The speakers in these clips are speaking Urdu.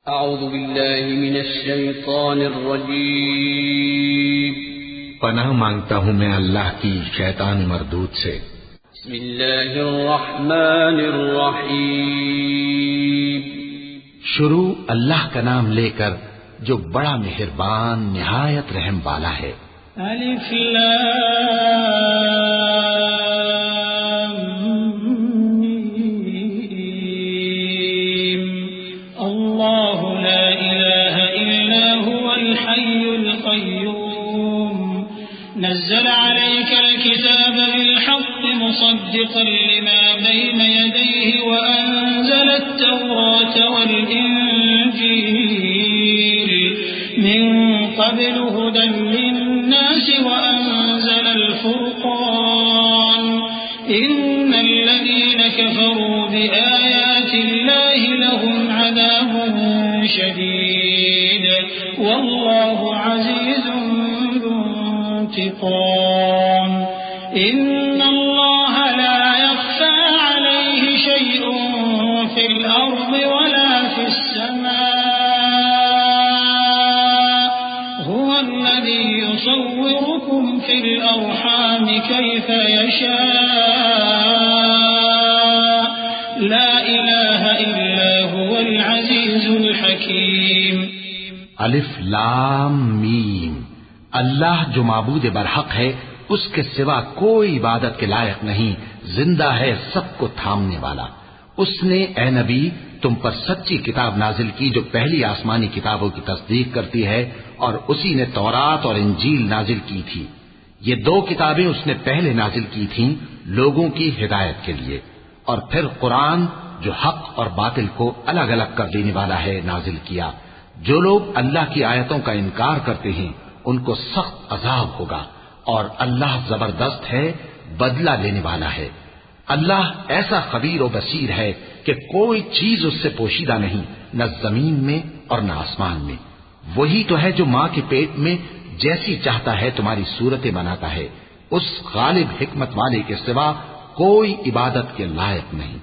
اعوذ باللہ من الشیطان الرجیم پناہ مانگتا ہوں میں اللہ کی شیطان مردود سے۔ بسم اللہ الرحمن الرحیم شروع اللہ کا نام لے کر جو بڑا مہربان نہایت رحم والا ہے۔ الف لام میم اللہ لا الہ الا هو الحی القیوم نزل عليك الكتاب بالحق مصدقا لما بين يديه وأنزل التوراة والإنجيل من قبل هدى للناس وأنزل الفرقان إن الذين كفروا بآيات الله لهم عذاب شديد والله عزيز انتقام إن الله لا يخفى عليه شيء في الأرض ولا في السماء هو الذي يصوركم في الأرحام كيف يشاء لا إله إلا هو العزيز الحكيم الف لام میم اللہ جو معبود برحق ہے اس کے سوا کوئی عبادت کے لائق نہیں، زندہ ہے سب کو تھامنے والا۔ اس نے اے نبی تم پر سچی کتاب نازل کی جو پہلی آسمانی کتابوں کی تصدیق کرتی ہے، اور اسی نے تورات اور انجیل نازل کی تھی۔ یہ دو کتابیں اس نے پہلے نازل کی تھیں لوگوں کی ہدایت کے لیے، اور پھر قرآن جو حق اور باطل کو الگ الگ کر دینے والا ہے نازل کیا۔ جو لوگ اللہ کی آیتوں کا انکار کرتے ہیں ان کو سخت عذاب ہوگا، اور اللہ زبردست ہے، بدلہ لینے والا ہے۔ اللہ ایسا خبیر و بصیر ہے کہ کوئی چیز اس سے پوشیدہ نہیں، نہ زمین میں اور نہ آسمان میں۔ وہی تو ہے جو ماں کے پیٹ میں جیسی چاہتا ہے تمہاری صورتیں بناتا ہے، اس غالب حکمت والے کے سوا کوئی عبادت کے لائق نہیں۔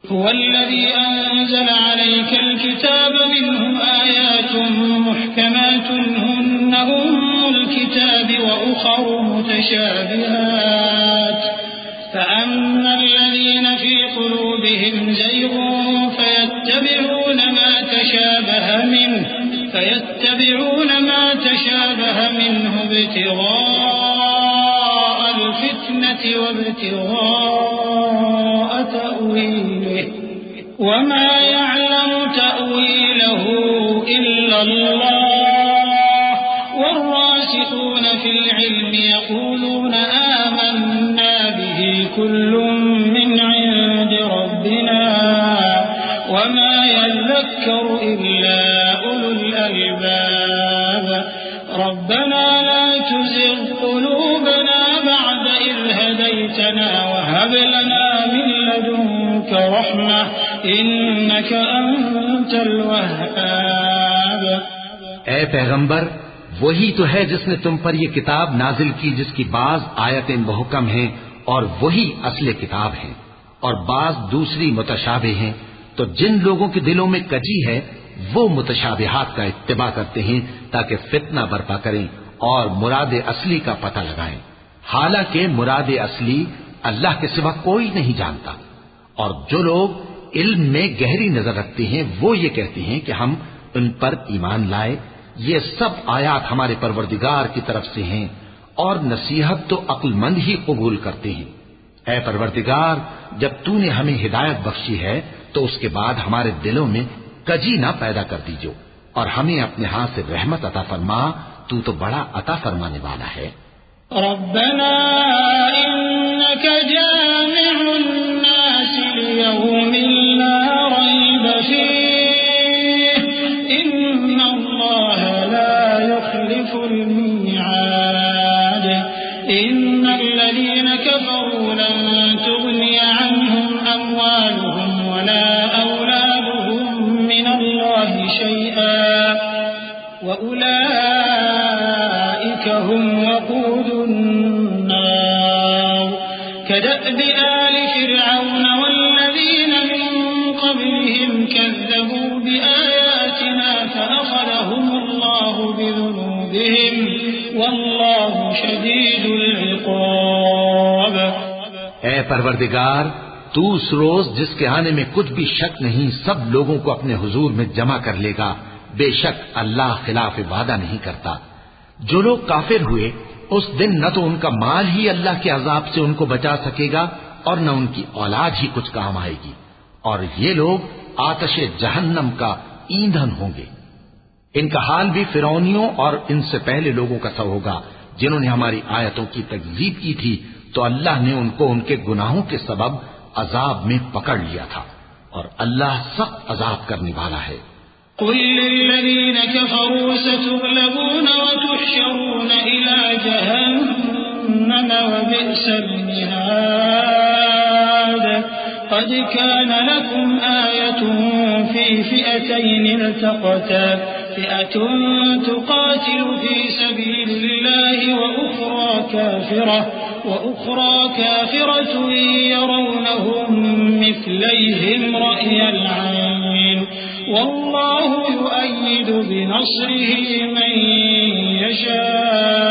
هو الذي أنزل عليك الكتاب منه آيات محكمات هن الكتاب وأخر متشابهات فأما الذين في قلوبهم زيغ فيتبعون ما تشابه منه ابتغاء الفتنة وابتغاء تأويله وما يعلم تأويله إلا الله والراسخون في العلم يقولون آمنا به كل من عند ربنا وما يذكر إلا أولو الألباب ربنا لا تزغ قلوبنا بعد إذ هديتنا وهب لنا من لدنك رحمة إنك أنت الوهاب۔ اے پیغمبر وہی تو ہے جس نے تم پر یہ کتاب نازل کی جس کی بعض آیتیں محکم ہیں اور وہی اصل کتاب ہیں، اور بعض دوسری متشابہ ہیں۔ تو جن لوگوں کے دلوں میں کجی ہے وہ متشابہات کا اتباع کرتے ہیں تاکہ فتنہ برپا کریں اور مراد اصلی کا پتہ لگائیں، حالانکہ مراد اصلی اللہ کے سوا کوئی نہیں جانتا۔ اور جو لوگ علم میں گہری نظر رکھتے ہیں وہ یہ کہتے ہیں کہ ہم ان پر ایمان لائے، یہ سب آیات ہمارے پروردگار کی طرف سے ہیں، اور نصیحت تو عقل مند ہی قبول کرتے ہیں۔ اے پروردگار جب تو نے ہمیں ہدایت بخشی ہے تو اس کے بعد ہمارے دلوں میں کجی نہ پیدا کر دیجو، اور ہمیں اپنے ہاتھ سے رحمت عطا فرما، تو بڑا عطا فرمانے والا ہے۔ ربنا إنك جامع الناس ليوم لا ريب فيه إن الله لا يخلف الميعاد إن الذين كفروا لن تغني عنهم أموالهم ولا أولادهم من الله شيئا وأولئك هم وقود النار كدأب آل فرعون والذين من قبلهم كذبوا بآيات آياتنا فأخذهم الله بذنوبهم والله شديد العقاب. اے پروردگار، تو اس روز جس کے آنے میں کچھ بھی شک نہیں سب لوگوں کو اپنے حضور میں جمع کر لے گا. بے شک اللہ خلاف وعدہ نہیں کرتا. جو لوگ کافر ہوئے اس دن نہ تو ان کا مال ہی اللہ کے عذاب سے ان کو بچا سکے گا اور نہ ان کی اولاد ہی کچھ کام آئے گی، اور یہ لوگ آتش جہنم کا ایندھن ہوں گے. ان کا حال بھی فرعونیوں اور ان سے پہلے لوگوں کا سا ہوگا جنہوں نے ہماری آیتوں کی تکذیب کی تھی، تو اللہ نے ان کو ان کے گناہوں کے سبب عذاب میں پکڑ لیا تھا، اور اللہ سخت عذاب کرنے والا ہے. قل للذين كفروا ستغلبون وتحشرون إلى جهنم وبئس المهاد. قد كان لكم آية في فئتين التقتا فئة تقاتل في سبيل الله وأخرى كافرة يرونهم مثليهم رأي العين والله يؤيد بنصره من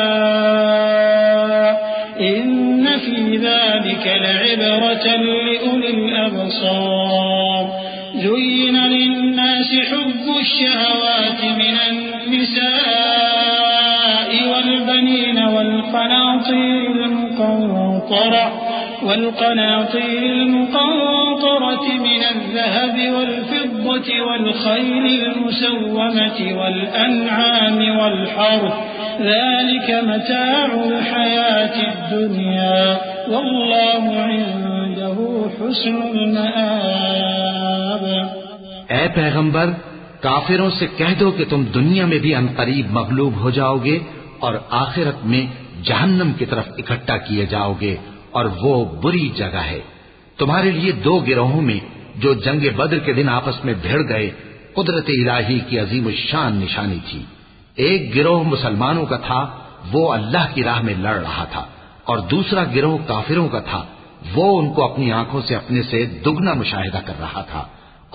يشاء إن في ذلك لعبرة لأولي الأبصار. زين للناس حب الشهوات من النساء والبنين والقناطير المقنطرة من الذهب والفضة والخيل المسومة والأنعام والحرث ذلك متاع الحياة الدنيا والله عنده حسن المآب. اے پیغمبر، کافروں سے کہہ دو کہ تم دنیا میں بھی عنقریب مغلوب ہو جاؤ گے اور آخرت میں جہنم کی طرف اکٹھا کیے جاؤ گے، اور وہ بری جگہ ہے. تمہارے لیے دو گروہوں میں جو جنگ بدر کے دن آپس میں بھیڑ گئے قدرت الہی کی عظیم الشان نشانی تھی. ایک گروہ مسلمانوں کا تھا، وہ اللہ کی راہ میں لڑ رہا تھا، اور دوسرا گروہ کافروں کا تھا، وہ ان کو اپنی آنکھوں سے اپنے سے دگنا مشاہدہ کر رہا تھا.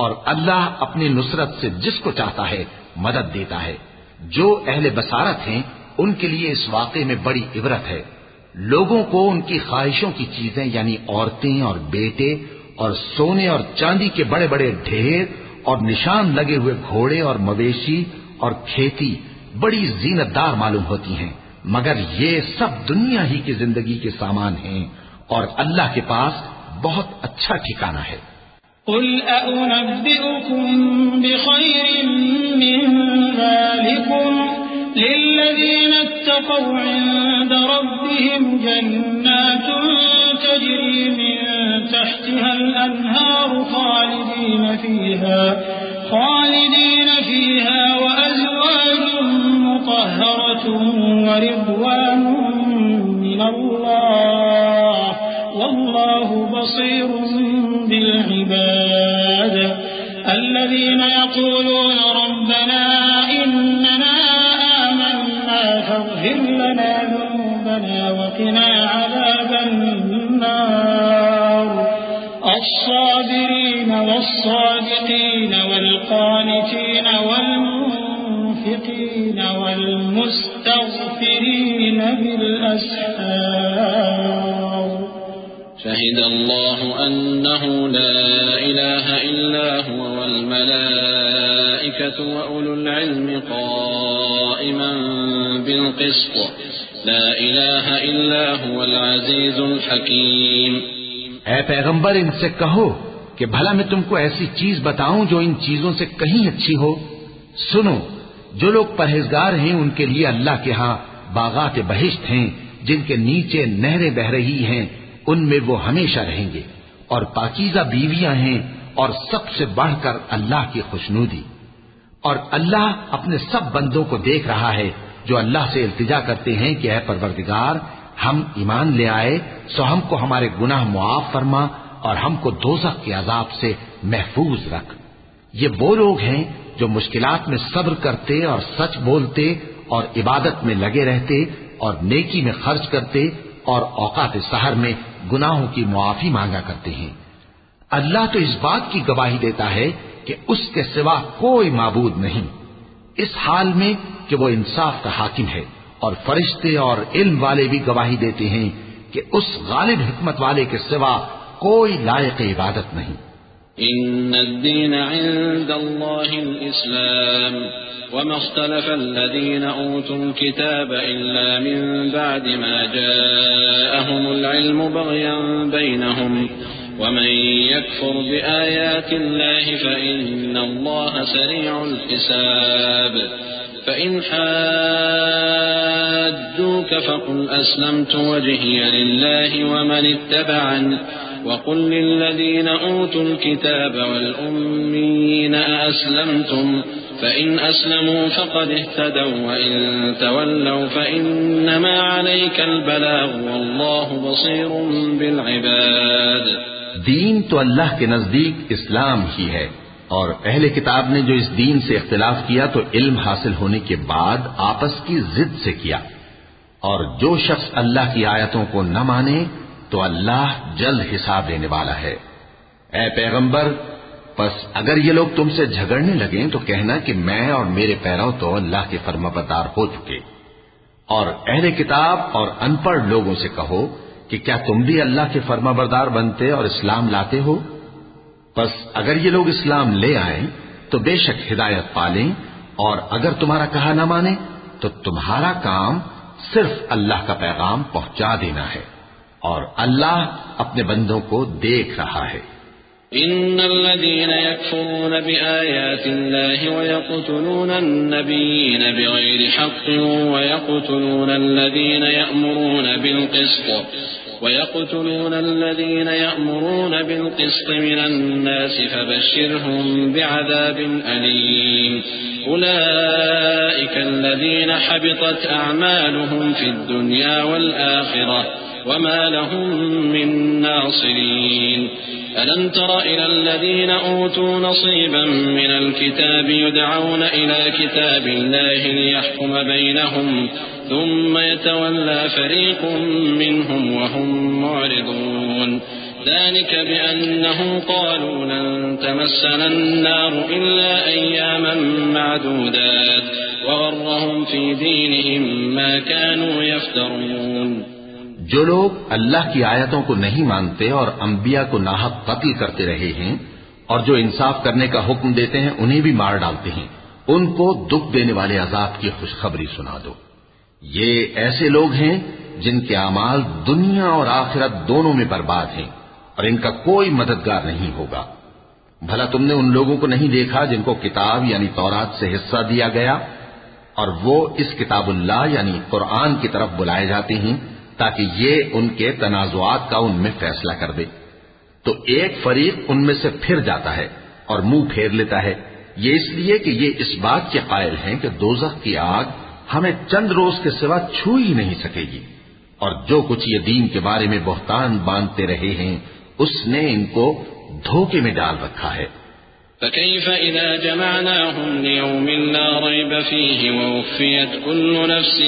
اور اللہ اپنی نصرت سے جس کو چاہتا ہے مدد دیتا ہے. جو اہل بصارت ہیں ان کے لیے اس واقعے میں بڑی عبرت ہے. لوگوں کو ان کی خواہشوں کی چیزیں یعنی عورتیں اور بیٹے اور سونے اور چاندی کے بڑے بڑے ڈھیر اور نشان لگے ہوئے گھوڑے اور مویشی اور کھیتی بڑی زینت دار معلوم ہوتی ہیں، مگر یہ سب دنیا ہی کی زندگی کے سامان ہیں، اور اللہ کے پاس بہت اچھا ٹھکانہ ہے. قل أنبئكم بخير من ذلكم للذين اتقوا عند ربهم جنات تجري من تحتها الأنهار خالدين فيها وأزواج مطهرة ورضوان من الله والله بصير بالعباد. الذين يقولون ربنا إننا آمنا فاغفر لنا ذنوبنا وقنا عذاب النار. الصابرين والصادقين والقانتين والمنفقين والمستغفرين بالأسحار. شهد الله أنه لا إله إلا هو والملائكة وأولو العلم قائما بالقسط لا إله إلا هو العزيز الحكيم. اے پیغمبر، ان سے کہو کہ بھلا میں تم کو ایسی چیز بتاؤں جو ان چیزوں سے کہیں اچھی ہو. سنو، جو لوگ پرہیزگار ہیں ان کے لیے اللہ کے ہاں باغات بہشت ہیں جن کے نیچے نہریں بہ رہی ہیں، ان میں وہ ہمیشہ رہیں گے، اور پاکیزہ بیویاں ہیں، اور سب سے بڑھ کر اللہ کی خوشنودی. اور اللہ اپنے سب بندوں کو دیکھ رہا ہے جو اللہ سے التجا کرتے ہیں کہ اے پروردگار، ہم ایمان لے آئے سو ہم کو ہمارے گناہ معاف فرما اور ہم کو دوزخ کے عذاب سے محفوظ رکھ. یہ وہ لوگ ہیں جو مشکلات میں صبر کرتے اور سچ بولتے اور عبادت میں لگے رہتے اور نیکی میں خرچ کرتے اور اوقات سحر میں گناہوں کی معافی مانگا کرتے ہیں. اللہ تو اس بات کی گواہی دیتا ہے کہ اس کے سوا کوئی معبود نہیں، اس حال میں کہ وہ انصاف کا حاکم ہے، اور فرشتے اور علم والے بھی گواہی دیتے ہیں کہ اس غالب حکمت والے کے سوا کوئی لائق عبادت نہیں۔ إن الدين عند الله الإسلام وما اختلف الذين أوتوا الكتاب إلا من بعد ما جاءهم العلم بغيا بينهم ومن يكفر بآيات الله فإن الله سريع الحساب فإن حاجوك فقل أسلمت وجهي لله ومن اتبعني وقل للذين أوتوا الكتاب والأميين أأسلمتم فإن أسلموا فقد اهتدوا وإن تولوا فإنما عليك البلاغ والله بصير بالعباد۔ دین تو اللہ کے نزدیک اسلام ہی ہے، اور اہل کتاب نے جو اس دین سے اختلاف کیا تو علم حاصل ہونے کے بعد آپس کی ضد سے کیا، اور جو شخص اللہ کی آیتوں کو نہ مانے تو اللہ جلد حساب لینے والا ہے۔ اے پیغمبر، پس اگر یہ لوگ تم سے جھگڑنے لگیں تو کہنا کہ میں اور میرے پیرو تو اللہ کے فرمانبردار ہو چکے، اور اہل کتاب اور ان پڑھ لوگوں سے کہو کہ کیا تم بھی اللہ کے فرمانبردار بنتے اور اسلام لاتے ہو؟ پس اگر یہ لوگ اسلام لے آئیں تو بے شک ہدایت پالیں، اور اگر تمہارا کہا نہ مانے تو تمہارا کام صرف اللہ کا پیغام پہنچا دینا ہے، اور اللہ اپنے بندوں کو دیکھ رہا ہے۔ إن الذين يكفرون بآيات الله ويقتلون النبيين بغير حق ويقتلون الذين يأمرون بالقسط من الناس فبشرهم بعذاب أليم أولئك الذين حبطت أعمالهم في الدنيا والآخرة وما لهم من ناصرين ألم تر إلى الذين أوتوا نصيبا من الكتاب يدعون إلى كتاب الله ليحكم بينهم ثم يتولى فريق منهم وهم معرضون ذلك بأنهم قالوا لن تمسنا النار إلا أياما معدودات وغرهم في دينهم ما كانوا يفترون۔ جو لوگ اللہ کی آیتوں کو نہیں مانتے اور انبیاء کو ناحق قتل کرتے رہے ہیں اور جو انصاف کرنے کا حکم دیتے ہیں انہیں بھی مار ڈالتے ہیں، ان کو دکھ دینے والے عذاب کی خوشخبری سنا دو۔ یہ ایسے لوگ ہیں جن کے اعمال دنیا اور آخرت دونوں میں برباد ہیں اور ان کا کوئی مددگار نہیں ہوگا۔ بھلا تم نے ان لوگوں کو نہیں دیکھا جن کو کتاب یعنی تورات سے حصہ دیا گیا اور وہ اس کتاب اللہ یعنی قرآن کی طرف بلائے جاتے ہیں تاکہ یہ ان کے تنازعات کا ان میں فیصلہ کر دے، تو ایک فریق ان میں سے پھر جاتا ہے اور منہ پھیر لیتا ہے، یہ اس لیے کہ یہ اس بات کے قائل ہیں کہ دوزخ کی آگ ہمیں چند روز کے سوا چھو ہی نہیں سکے گی، اور جو کچھ یہ دین کے بارے میں بہتان باندھتے رہے ہیں اس نے ان کو دھوکے میں ڈال رکھا ہے۔ فكيف إذا جمعناهم ليوم لا ريب فيه ووفيت كل نفس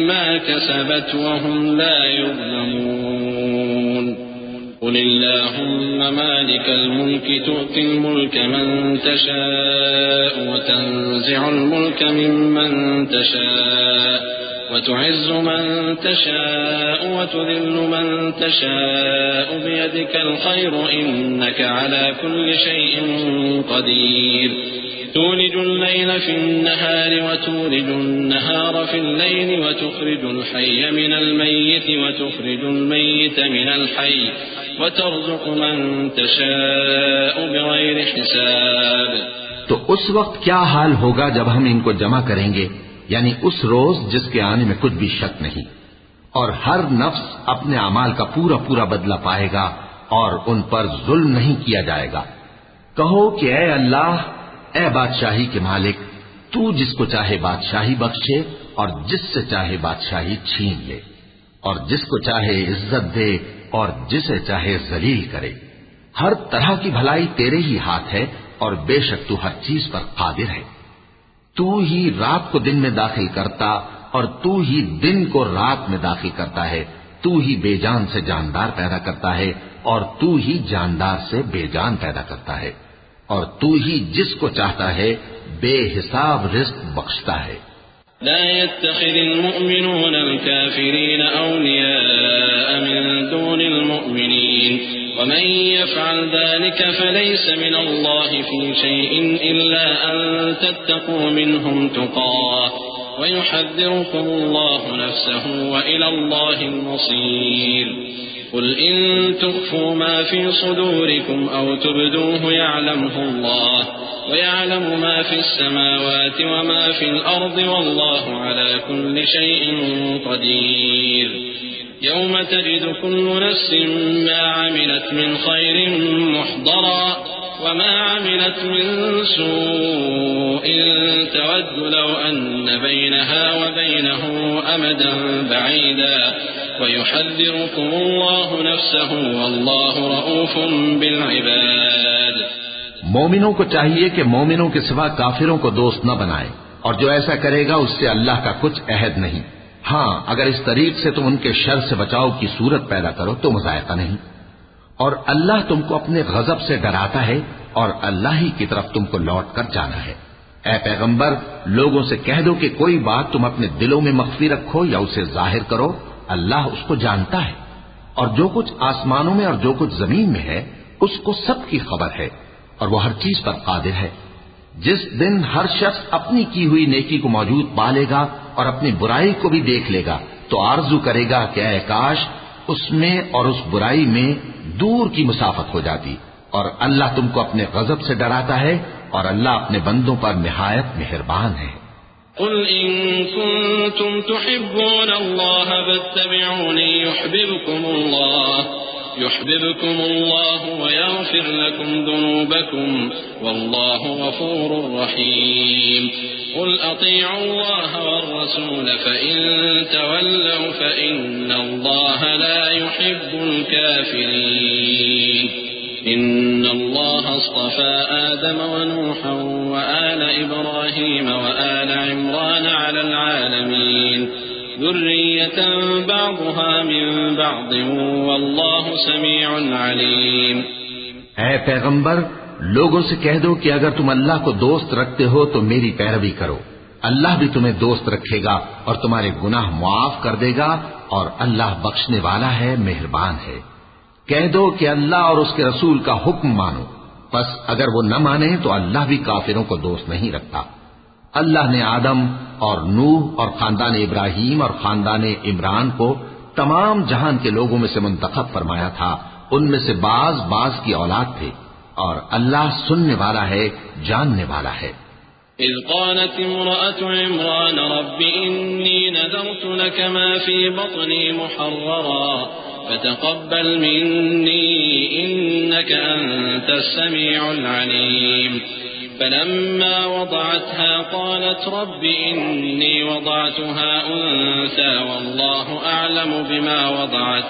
ما كسبت وهم لا يظلمون قل اللهم مالك الملك تؤتي الملك من تشاء وتنزع الملك ممن تشاء وتعز من تشاء وتذل من تشاء بيدك الخير إنك على كل شيء قدير تولج الليل في النهار وتولج النهار في الليل وتخرج الحي من الميت وتخرج الميت من الحي وترزق من تشاء بغير حساب۔ تو اس وقت کیا حال ہوگا جب ہم ان کو جمع کریں گے، یعنی اس روز جس کے آنے میں کچھ بھی شک نہیں، اور ہر نفس اپنے اعمال کا پورا پورا بدلہ پائے گا اور ان پر ظلم نہیں کیا جائے گا۔ کہو کہ اے اللہ، اے بادشاہی کے مالک، تو جس کو چاہے بادشاہی بخشے اور جس سے چاہے بادشاہی چھین لے، اور جس کو چاہے عزت دے اور جسے چاہے ذلیل کرے۔ ہر طرح کی بھلائی تیرے ہی ہاتھ ہے اور بے شک تو ہر چیز پر قادر ہے۔ تو ہی رات کو دن میں داخل کرتا اور تو ہی دن کو رات میں داخل کرتا ہے، تو ہی بے جان سے جاندار پیدا کرتا ہے اور تو ہی جاندار سے بے جان پیدا کرتا ہے، اور تو ہی جس کو چاہتا ہے بے حساب رزق بخشتا ہے۔ لا يتخذ المؤمنون الكافرين أولياء من دون المؤمنين ومن يفعل ذلك فليس من الله في شيء إلا أن تتقوا منهم تقاه ويحذركم الله نفسه وإلى الله المصير قل إن تخفوا ما في صدوركم أو تبدوه يعلمه الله ويعلم ما في السماوات وما في الأرض والله على كل شيء قدير يوم تجد كل نفس ما عملت من خير محضرا وما عملت من سوء تود لو أن بينها وبينه أمدا بعيدا ويحذركم الله نفسه والله رؤوف بالعباد۔ مومنوں کو چاہیے کہ مومنوں کے سوا کافروں کو دوست نہ بنائے، اور جو ایسا کرے گا اس سے اللہ کا کچھ عہد نہیں۔ ہاں اگر اس طریق سے تم ان کے شر سے بچاؤ کی صورت پیدا کرو تو مذائقہ نہیں۔ اور اللہ تم کو اپنے غضب سے ڈراتا ہے اور اللہ ہی کی طرف تم کو لوٹ کر جانا ہے۔ اے پیغمبر لوگوں سے کہہ دو کہ کوئی بات تم اپنے دلوں میں مخفی رکھو یا اسے ظاہر کرو، اللہ اس کو جانتا ہے، اور جو کچھ آسمانوں میں اور جو کچھ زمین میں ہے اس کو سب کی خبر ہے، اور وہ ہر چیز پر قادر ہے۔ جس دن ہر شخص اپنی کی ہوئی نیکی کو موجود پا لے گا اور اپنی برائی کو بھی دیکھ لے گا تو آرزو کرے گا کہ اے کاش اس میں اور اس برائی میں دور کی مسافت ہو جاتی، اور اللہ تم کو اپنے غضب سے ڈراتا ہے اور اللہ اپنے بندوں پر نہایت مہربان ہے۔ قل إن كنتم تحبون الله فاتبعوني يحببكم الله ويغفر لكم ذنوبكم والله غفور رحيم قل أطيعوا الله والرسول فإن تولوا فإن الله لا يحب الكافرين إن الله اصطفى آدم ونوحا وآل إبراهيم وآل عمران على العالمين ذرية بعضها من بعض والله سميع عليم۔ اے پیغمبر لوگوں سے کہہ دو کہ اگر تم اللہ کو دوست رکھتے ہو تو میری پیروی کرو، اللہ بھی تمہیں دوست رکھے گا اور تمہارے گناہ معاف کر دے گا، اور اللہ بخشنے والا ہے، مہربان ہے۔ کہہ دو کہ اللہ اور اس کے رسول کا حکم مانو، پس اگر وہ نہ مانے تو اللہ بھی کافروں کو دوست نہیں رکھتا۔ اللہ نے آدم اور نوح اور خاندان ابراہیم اور خاندان عمران کو تمام جہان کے لوگوں میں سے منتخب فرمایا تھا، ان میں سے بعض کی اولاد تھے، اور اللہ سننے والا ہے، جاننے والا ہے۔ إذ قالت امرأة عمران رب إني نذرت لك ما في بطني محررا فتقبل مني إنك أنت السميع العليم فلما وضعتها قالت رب إني وضعتها أنثى والله أعلم بما وضعت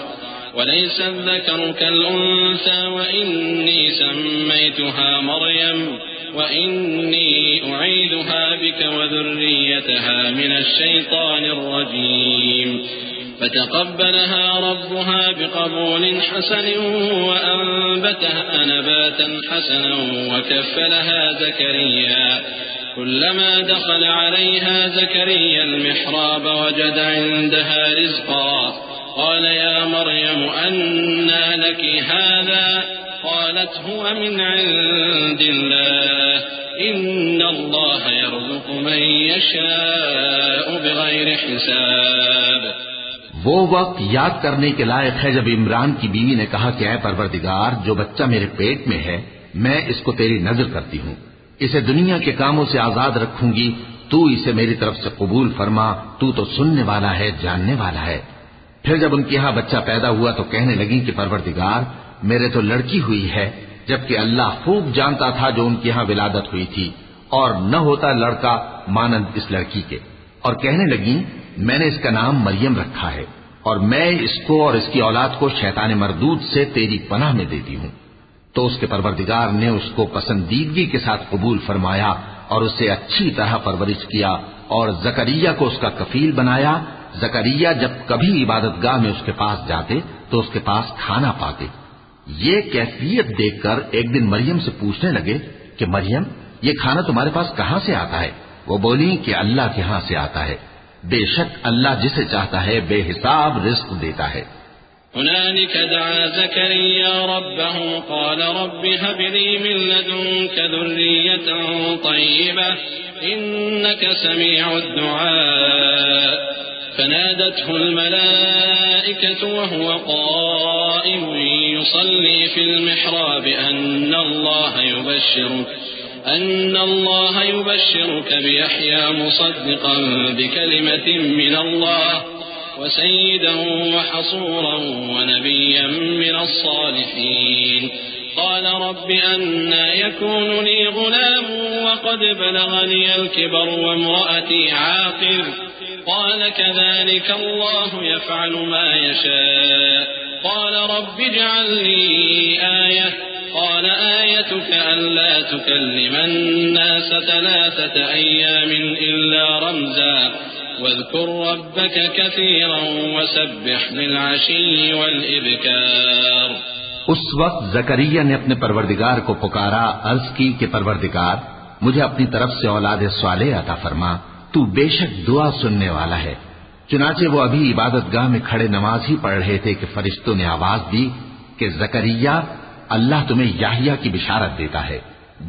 وليس الذكر كالأنثى وإني سميتها مريم وإني أعيذها بك وذريتها من الشيطان الرجيم فتقبلها ربها بقبول حسن وأنبتها نباتا حسنا وكفلها زكريا كلما دخل عليها زكريا المحراب وجد عندها رزقا قال يا مريم أنى لك هذا قالت هو من عند الله إن الله يرزق من يشاء بغير حساب۔ وہ وقت یاد کرنے کے لائق ہے جب عمران کی بیوی نے کہا کہ اے پروردگار جو بچہ میرے پیٹ میں ہے میں اس کو تیری نظر کرتی ہوں، اسے دنیا کے کاموں سے آزاد رکھوں گی، تو اسے میری طرف سے قبول فرما، تو سننے والا ہے، جاننے والا ہے۔ پھر جب ان کے ہاں بچہ پیدا ہوا تو کہنے لگی کہ پروردگار میرے تو لڑکی ہوئی ہے، جبکہ اللہ خوب جانتا تھا جو ان کے ہاں ولادت ہوئی تھی، اور نہ ہوتا لڑکا مانند اس لڑکی کے، اور کہنے لگی میں نے اس کا نام مریم رکھا ہے، اور میں اس کو اور اس کی اولاد کو شیطان مردود سے تیری پناہ میں دیتی ہوں۔ تو اس کے پروردگار نے اس کو پسندیدگی کے ساتھ قبول فرمایا اور اسے اچھی طرح پرورش کیا، اور زکریا کو اس کا کفیل بنایا۔ زکریا جب کبھی عبادت گاہ میں اس کے پاس جاتے تو اس کے پاس کھانا پاتے۔ یہ کیفیت دیکھ کر ایک دن مریم سے پوچھنے لگے کہ مریم یہ کھانا تمہارے پاس کہاں سے آتا ہے؟ وہ بولی کہ اللہ کے ہاں سے آتا ہے، بے شک اللہ جسے چاہتا ہے بے حساب رزق دیتا ہے۔ هنالك دعا زكريا ربه قال رب هب لي من لدنك ذرية طيبة إنك سميع الدعاء فنادته الملائكة وهو قائم يصلي في المحراب أن الله يبشرك بيحيى مصدقا بكلمة من الله وسيدا وحصورا ونبيا من الصالحين قال رب أنى يكون لي غلام وقد بلغني الكبر وامرأتي عاقر قال كذلك الله يفعل ما يشاء قال رب اجعل لي آية قال آيتك ألا تكلم الناس 3 أيام إلا رمزا واذكر ربك كثيرا وسبح بالعشي والإبكار۔ اس وقت زکریا نے اپنے پروردگار کو پکارا، عرض کی کہ پروردگار مجھے اپنی طرف سے اولاد صالح عطا فرما، تو بے شک دعا سننے والا ہے۔ چنانچہ وہ ابھی عبادت گاہ میں کھڑے نماز ہی پڑھ رہے تھے کہ فرشتوں نے آواز دی کہ زکریا اللہ تمہیں یحییٰ کی بشارت دیتا ہے،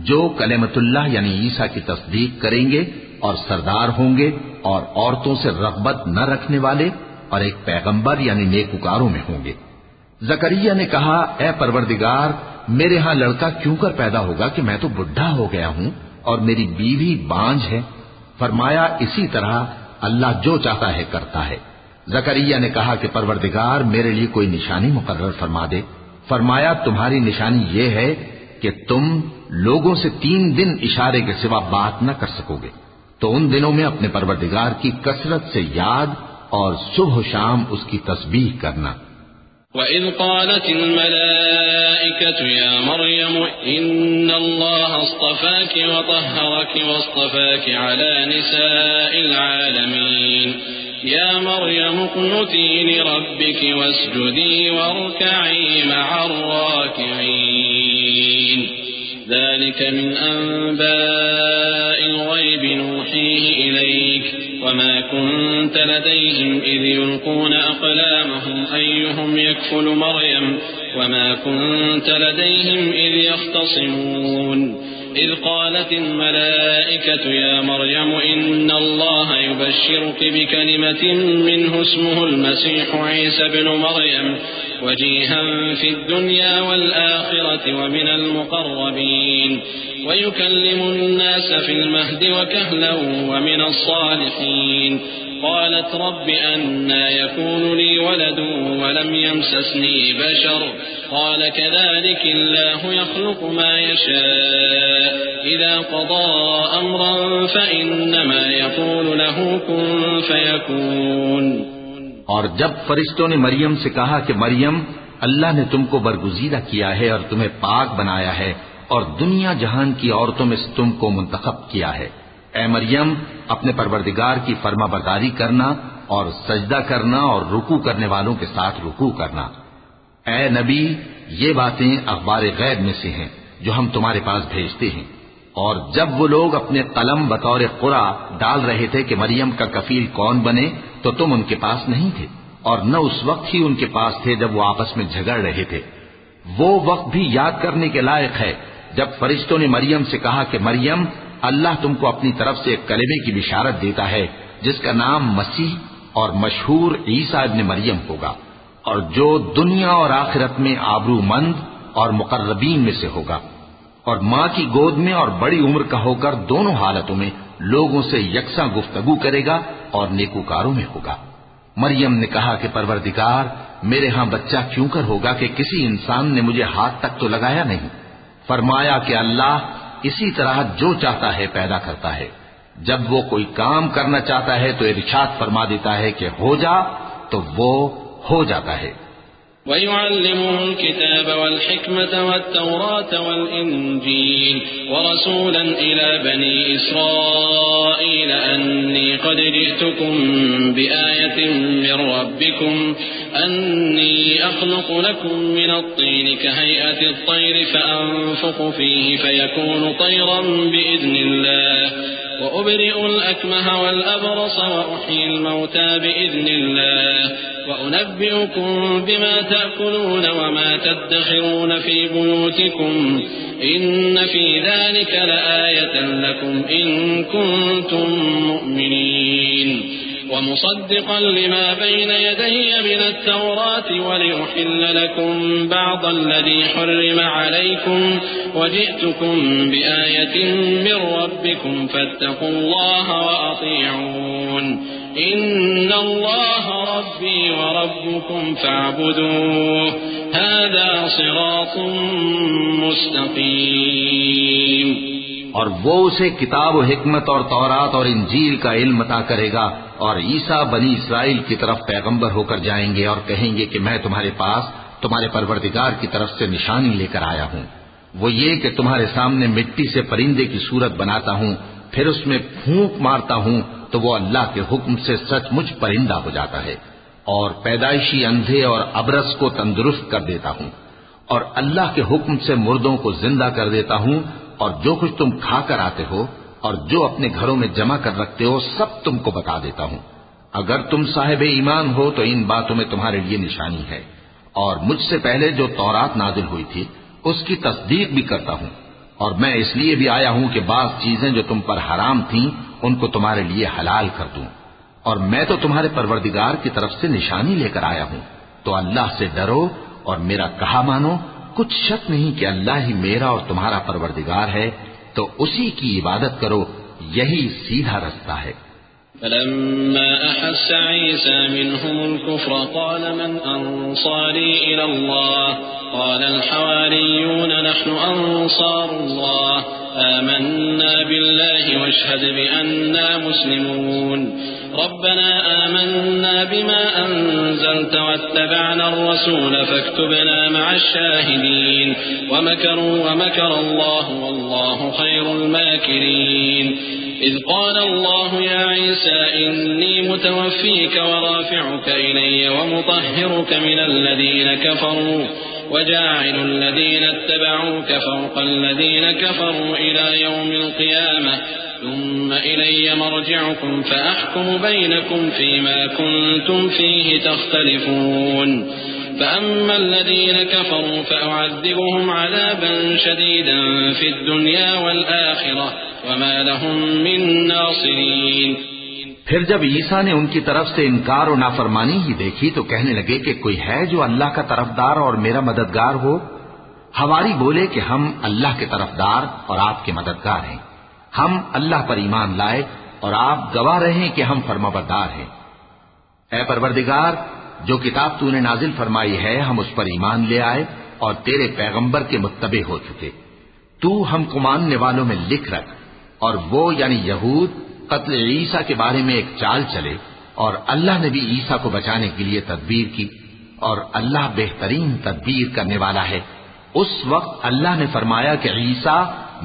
جو کلمۃ اللہ یعنی عیسیٰ کی تصدیق کریں گے اور سردار ہوں گے اور عورتوں سے رغبت نہ رکھنے والے اور ایک پیغمبر یعنی نیکوکاروں میں ہوں گے۔ زکریا نے کہا اے پروردگار میرے ہاں لڑکا کیوں کر پیدا ہوگا کہ میں تو بڈھا ہو گیا ہوں اور میری بیوی بانجھ ہے۔ فرمایا اسی طرح اللہ جو چاہتا ہے کرتا ہے۔ زکریا نے کہا کہ پروردگار میرے لیے کوئی نشانی مقرر فرما دے۔ فرمایا تمہاری نشانی یہ ہے کہ تم لوگوں سے 3 دن اشارے کے سوا بات نہ کر سکو گے، تو ان دنوں میں اپنے پروردگار کی کثرت سے یاد اور صبح و شام اس کی تسبیح کرنا۔ وَإِذْ قَالَتِ الْمَلَائِكَةُ يَا مَرْيَمُ إِنَّ اللَّهَ اصْطَفَاكِ وَطَهَّرَكِ وَاصْطَفَاكِ عَلَى نِسَاءِ الْعَالَمِينَ يَا مَرْيَمُ اقْنُتِي لِرَبِّكِ وَاسْجُدِي وَارْكَعِي مَعَ الرَّاكِعِينَ ذلك من أنباء الغيب نوحيه إليك وما كنت لديهم إذ يلقون أقلامهم أيهم يكفل مريم وما كنت لديهم إذ يختصمون إذ قالت الملائكة يا مريم إن الله يبشرك بكلمة منه اسمه المسيح عيسى بن مريم وجيها في الدنيا والآخرة ومن المقربين ويكلم الناس في المهد وكهلا ومن الصالحين قالت رب أنى يكون لي ولد ولم يمسسني بشر قال كذلك الله يخلق ما يشاء إذا قضى أمرا فإنما يقول له كن فيكون۔ اور جب فرشتوں نے مریم سے کہا کہ مریم اللہ نے تم کو برگزیدہ کیا ہے اور تمہیں پاک بنایا ہے اور دنیا جہان کی عورتوں میں سے تم کو منتخب کیا ہے، اے مریم اپنے پروردگار کی فرما برداری کرنا اور سجدہ کرنا اور رکوع کرنے والوں کے ساتھ رکوع کرنا۔ اے نبی یہ باتیں اخبار غیب میں سے ہیں جو ہم تمہارے پاس بھیجتے ہیں۔ اور جب وہ لوگ اپنے قلم بطور قرعہ ڈال رہے تھے کہ مریم کا کفیل کون بنے تو تم ان کے پاس نہیں تھے، اور نہ اس وقت ہی ان کے پاس تھے جب وہ آپس میں جھگڑ رہے تھے۔ وہ وقت بھی یاد کرنے کے لائق ہے جب فرشتوں نے مریم سے کہا کہ مریم اللہ تم کو اپنی طرف سے ایک کلمے کی بشارت دیتا ہے جس کا نام مسیح اور مشہور عیسیٰ ابن مریم ہوگا، اور جو دنیا اور آخرت میں آبرو مند اور مقربین میں سے ہوگا، اور ماں کی گود میں اور بڑی عمر کا ہو کر دونوں حالتوں میں لوگوں سے یکساں گفتگو کرے گا اور نیکوکاروں میں ہوگا۔ مریم نے کہا کہ پروردگار میرے ہاں بچہ کیوں کر ہوگا کہ کسی انسان نے مجھے ہاتھ تک تو لگایا نہیں۔ فرمایا کہ اللہ اسی طرح جو چاہتا ہے پیدا کرتا ہے، جب وہ کوئی کام کرنا چاہتا ہے تو ارشاد فرما دیتا ہے کہ ہو جا تو وہ ہو جاتا ہے۔ وَيُعَلِّمُهُ الْكِتَابَ وَالْحِكْمَةَ وَالتَّوْرَاةَ وَالْإِنْجِيلَ وَرَسُولًا إِلَى بَنِي إِسْرَائِيلَ أَنِّي قَدْ جِئْتُكُمْ بِآيَةٍ بآية من ربكم أني أخلق لكم من الطين كهيئة الطير فأنفخ فيه فيكون طيرا بإذن الله وأبرئ الأكمه والأبرص وأحيي الموتى بإذن الله وأنبئكم بما تأكلون وما تدخرون في بيوتكم إن في ذلك لآية لكم إن كنتم مؤمنين ومصدقا لما بين يدي من التوراة ولأحل لكم بعض الذي حرم عليكم وجئتكم بآية من ربكم فاتقوا الله وأطيعون إن الله ربي وربكم فاعبدوه هذا صراط مستقيم. اور وہ اسے کتاب و حکمت اور تورات اور انجیل کا علم عطا کرے گا، اور عیسیٰ بنی اسرائیل کی طرف پیغمبر ہو کر جائیں گے اور کہیں گے کہ میں تمہارے پاس تمہارے پروردگار کی طرف سے نشانی لے کر آیا ہوں، وہ یہ کہ تمہارے سامنے مٹی سے پرندے کی صورت بناتا ہوں، پھر اس میں پھونک مارتا ہوں تو وہ اللہ کے حکم سے سچ مچ پرندہ ہو جاتا ہے، اور پیدائشی اندھے اور ابرص کو تندرست کر دیتا ہوں، اور اللہ کے حکم سے مردوں کو زندہ کر دیتا ہوں، اور جو کچھ تم کھا کر آتے ہو اور جو اپنے گھروں میں جمع کر رکھتے ہو سب تم کو بتا دیتا ہوں. اگر تم صاحب ایمان ہو تو ان باتوں میں تمہارے لیے نشانی ہے، اور مجھ سے پہلے جو تورات نازل ہوئی تھی اس کی تصدیق بھی کرتا ہوں، اور میں اس لیے بھی آیا ہوں کہ بعض چیزیں جو تم پر حرام تھیں ان کو تمہارے لیے حلال کر دوں، اور میں تو تمہارے پروردگار کی طرف سے نشانی لے کر آیا ہوں. تو اللہ سے ڈرو اور میرا کہا مانو، کچھ شک نہیں کہ اللہ ہی میرا اور تمہارا پروردگار ہے، تو اسی کی عبادت کرو، یہی سیدھا رستہ ہے. فلما أحس عيسى منهم الكفر قال من أنصاري إلى الله قال الحواريون نحن أنصار الله آمنا بالله واشهد بأننا مسلمون ربنا آمنا بما أنزلت واتبعنا الرسول فاكتبنا مع الشاهدين ومكروا ومكر الله والله خير الماكرين إذ قال الله يا عيسى إني متوفيك ورافعك إلي ومطهرك من الذين كفروا وجاعل الذين اتبعوك فوق الذين كفروا إلى يوم القيامة ثم إلي مرجعكم فأحكم بينكم فيما كنتم فيه تختلفون فأما الذين كفروا فأعذبهم عذابا شديدا في الدنيا والآخرة وما لهم من ناصرين. پھر جب عیسیٰ نے ان کی طرف سے انکار و نافرمانی ہی دیکھی تو کہنے لگے کہ کوئی ہے جو اللہ کا طرفدار اور میرا مددگار ہو. حواری بولے کہ ہم اللہ کے طرفدار اور آپ کے مددگار ہیں، ہم اللہ پر ایمان لائے اور آپ گواہ رہے کہ ہم فرمانبردار ہیں. اے پروردگار، جو کتاب تو نے نازل فرمائی ہے ہم اس پر ایمان لے آئے اور تیرے پیغمبر کے متبع ہو چکے. تو ہم کو ماننے والوں میں لکھ رکھ. اور وہ یعنی یہود قتل عیسیٰ کے بارے میں ایک چال چلے، اور اللہ نے بھی عیسیٰ کو بچانے کے لیے تدبیر کی، اور اللہ بہترین تدبیر کرنے والا ہے. اس وقت اللہ نے فرمایا کہ عیسیٰ،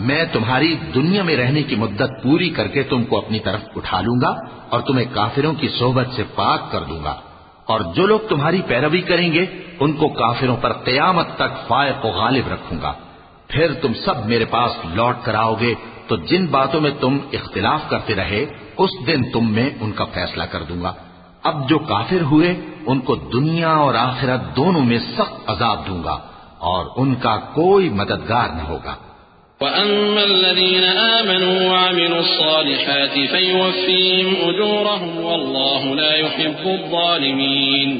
میں تمہاری دنیا میں رہنے کی مدت پوری کر کے تم کو اپنی طرف اٹھا لوں گا اور تمہیں کافروں کی صحبت سے پاک کر دوں گا، اور جو لوگ تمہاری پیروی کریں گے ان کو کافروں پر قیامت تک فائق و غالب رکھوں گا. پھر تم سب میرے پاس لوٹ کر آؤ گے تو جن باتوں میں تم اختلاف کرتے رہے اس دن تم میں ان کا فیصلہ کر دوں گا. اب جو کافر ہوئے ان کو دنیا اور آخرت دونوں میں سخت عذاب دوں گا اور ان کا کوئی مددگار نہ ہوگا. وَأَمَّا الَّذِينَ آمَنُوا وَعَمِلُوا الصَّالِحَاتِ فَيُوَفِّيهِمْ أُجُورَهُمْ وَاللَّهُ لَا يُحِبُّ الظَّالِمِينَ.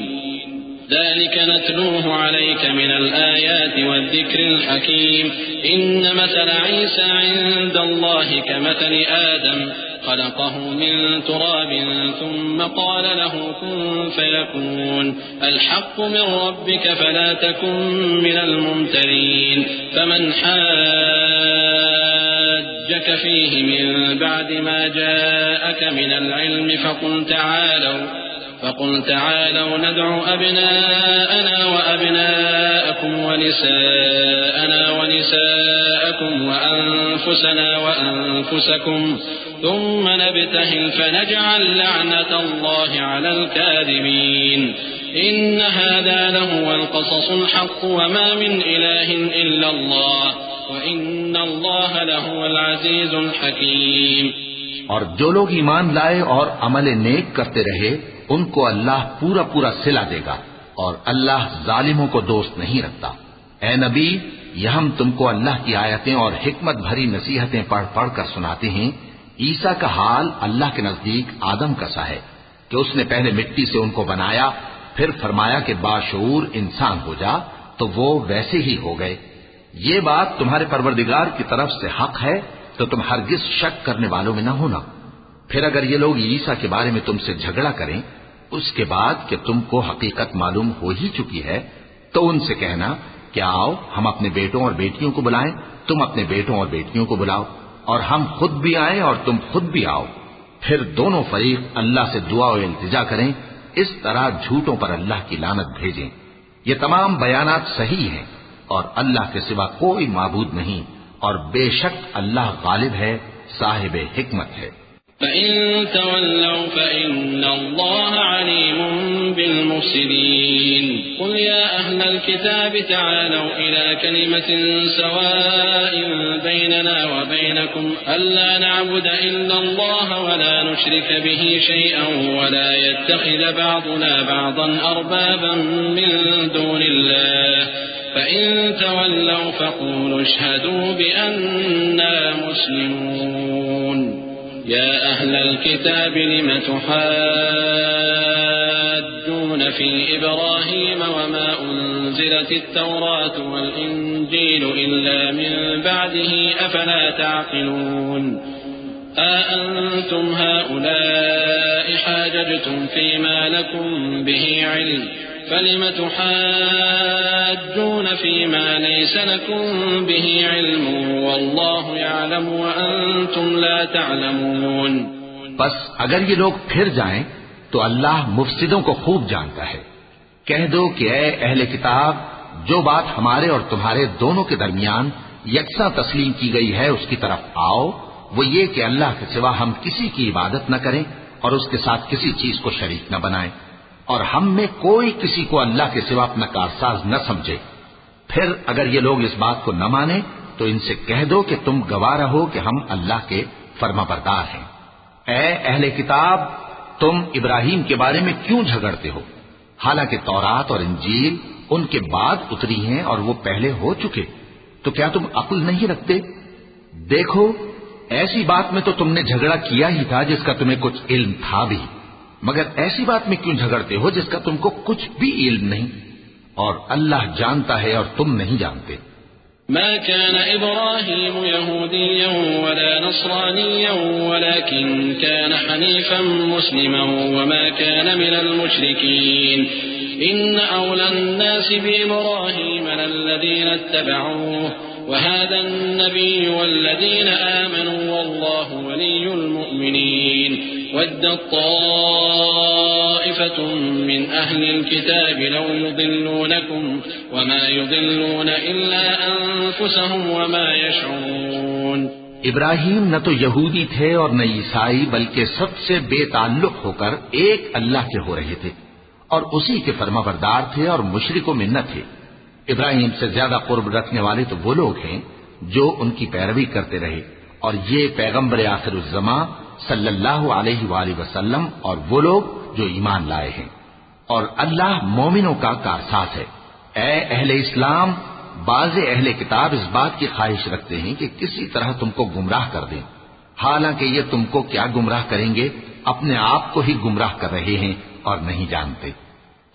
ذلك نتلوه عليك من الآيات والذكر الحكيم إن مثل عيسى عند الله كمثل آدم خلقه من تراب ثم قال له كن فيكون الحق من ربك فلا تكن من الممترين فمن حاجك فيه من بعد ما جاءك من العلم فقل تعالوا ندع أبناءنا وأبناءكم ونساءنا ونساءكم وأنفسنا وأنفسكم ثم نبتهل فنجعل لعنة الله على الكاذبين إن هذا لهو القصص الحق وما من إله إلا الله وإن الله لهو العزيز الحكيم. اور جو لوگ ایمان لائے اور عمل نیک کرتے رہے ان کو اللہ پورا پورا صلہ دے گا اور اللہ ظالموں کو دوست نہیں رکھتا. اے نبی، یہ ہم تم کو اللہ کی آیتیں اور حکمت بھری نصیحتیں پڑھ پڑھ کر سناتے ہیں. عیسیٰ کا حال اللہ کے نزدیک آدم کا سا ہے کہ اس نے پہلے مٹی سے ان کو بنایا، پھر فرمایا کہ باشعور انسان ہو جا، تو وہ ویسے ہی ہو گئے. یہ بات تمہارے پروردگار کی طرف سے حق ہے تو تم ہرگز شک کرنے والوں میں نہ ہونا. پھر اگر یہ لوگ عیسیٰ کے بارے میں تم سے جھگڑا کریں اس کے بعد کہ تم کو حقیقت معلوم ہو ہی چکی ہے، تو ان سے کہنا کہ آؤ ہم اپنے بیٹوں اور بیٹیوں کو بلائیں، تم اپنے بیٹوں اور بیٹیوں کو بلاؤ، اور ہم خود بھی آئیں اور تم خود بھی آؤ. پھر دونوں فریق اللہ سے دعا و التجا کریں، اس طرح جھوٹوں پر اللہ کی لعنت بھیجیں. یہ تمام بیانات صحیح ہیں اور اللہ کے سوا کوئی معبود نہیں، اور بے شک اللہ غالب ہے، صاحب حکمت ہے. فإن تولوا فإن الله عليم بالمفسدين قل يا أهل الكتاب تعالوا إلى كلمة سواء بيننا وبينكم ألا نعبد إلا الله ولا نشرك به شيئا ولا يتخذ بعضنا بعضا أربابا من دون الله فإن تولوا فقولوا اشهدوا بأننا مسلمون. يا أهل الكتاب لم تحاجون في إبراهيم وما أنزلت التوراة والإنجيل إلا من بعده أفلا تعقلون. أأنتم هؤلاء حاججتم فيما لكم به علم فلم تحاجون فيما ليس لكم به علم والله يعلم وأنتم لا تعلمون. بس اگر یہ لوگ پھر جائیں تو اللہ مفسدوں کو خوب جانتا ہے. کہہ دو کہ اے اہل کتاب، جو بات ہمارے اور تمہارے دونوں کے درمیان یکساں تسلیم کی گئی ہے اس کی طرف آؤ. وہ یہ کہ اللہ کے سوا ہم کسی کی عبادت نہ کریں اور اس کے ساتھ کسی چیز کو شریک نہ بنائیں، اور ہم میں کوئی کسی کو اللہ کے سوا اپنا کارساز نہ سمجھے. پھر اگر یہ لوگ اس بات کو نہ مانیں تو ان سے کہہ دو کہ تم گواہ رہو کہ ہم اللہ کے فرما بردار ہیں. اے اہل کتاب، تم ابراہیم کے بارے میں کیوں جھگڑتے ہو؟ حالانکہ تورات اور انجیل ان کے بعد اتری ہیں اور وہ پہلے ہو چکے. تو کیا تم عقل نہیں رکھتے؟ دیکھو، ایسی بات میں تو تم نے جھگڑا کیا ہی تھا جس کا تمہیں کچھ علم تھا بھی، مگر ایسی بات میں کیوں جھگڑتے ہو جس کا تم کو کچھ بھی علم نہیں؟ اور اللہ جانتا ہے اور تم نہیں جانتے. ما كان إبراهيم يهوديا ولا نصرانيا ولكن كان حنيفا مسلما وما كان من المشركين إن أولى الناس بإبراهيم للذين اتبعوه وهذا النبي والذين آمنوا والله ولي المؤمنين ودت طائفة من أهل الكتاب لو يضلونكم وما يضلون إلا أنفسهم وما يشعرون. ابراہیم نہ تو یہودی تھے اور نہ عیسائی، بلکہ سب سے بے تعلق ہو کر ایک اللہ کے ہو رہے تھے اور اسی کے فرما بردار تھے اور مشرکوں میں نہ تھے. ابراہیم سے زیادہ قرب رکھنے والے تو وہ لوگ ہیں جو ان کی پیروی کرتے رہے، اور یہ پیغمبر آخر الزماں صلی اللہ علیہ وآلہ وسلم اور وہ لوگ جو ایمان لائے ہیں، اور اللہ مومنوں کا کارساز ہے. اے اہل اسلام، بعض اہل کتاب اس بات کی خواہش رکھتے ہیں کہ کسی طرح تم کو گمراہ کر دیں، حالانکہ یہ تم کو کیا گمراہ کریں گے، اپنے آپ کو ہی گمراہ کر رہے ہیں اور نہیں جانتے.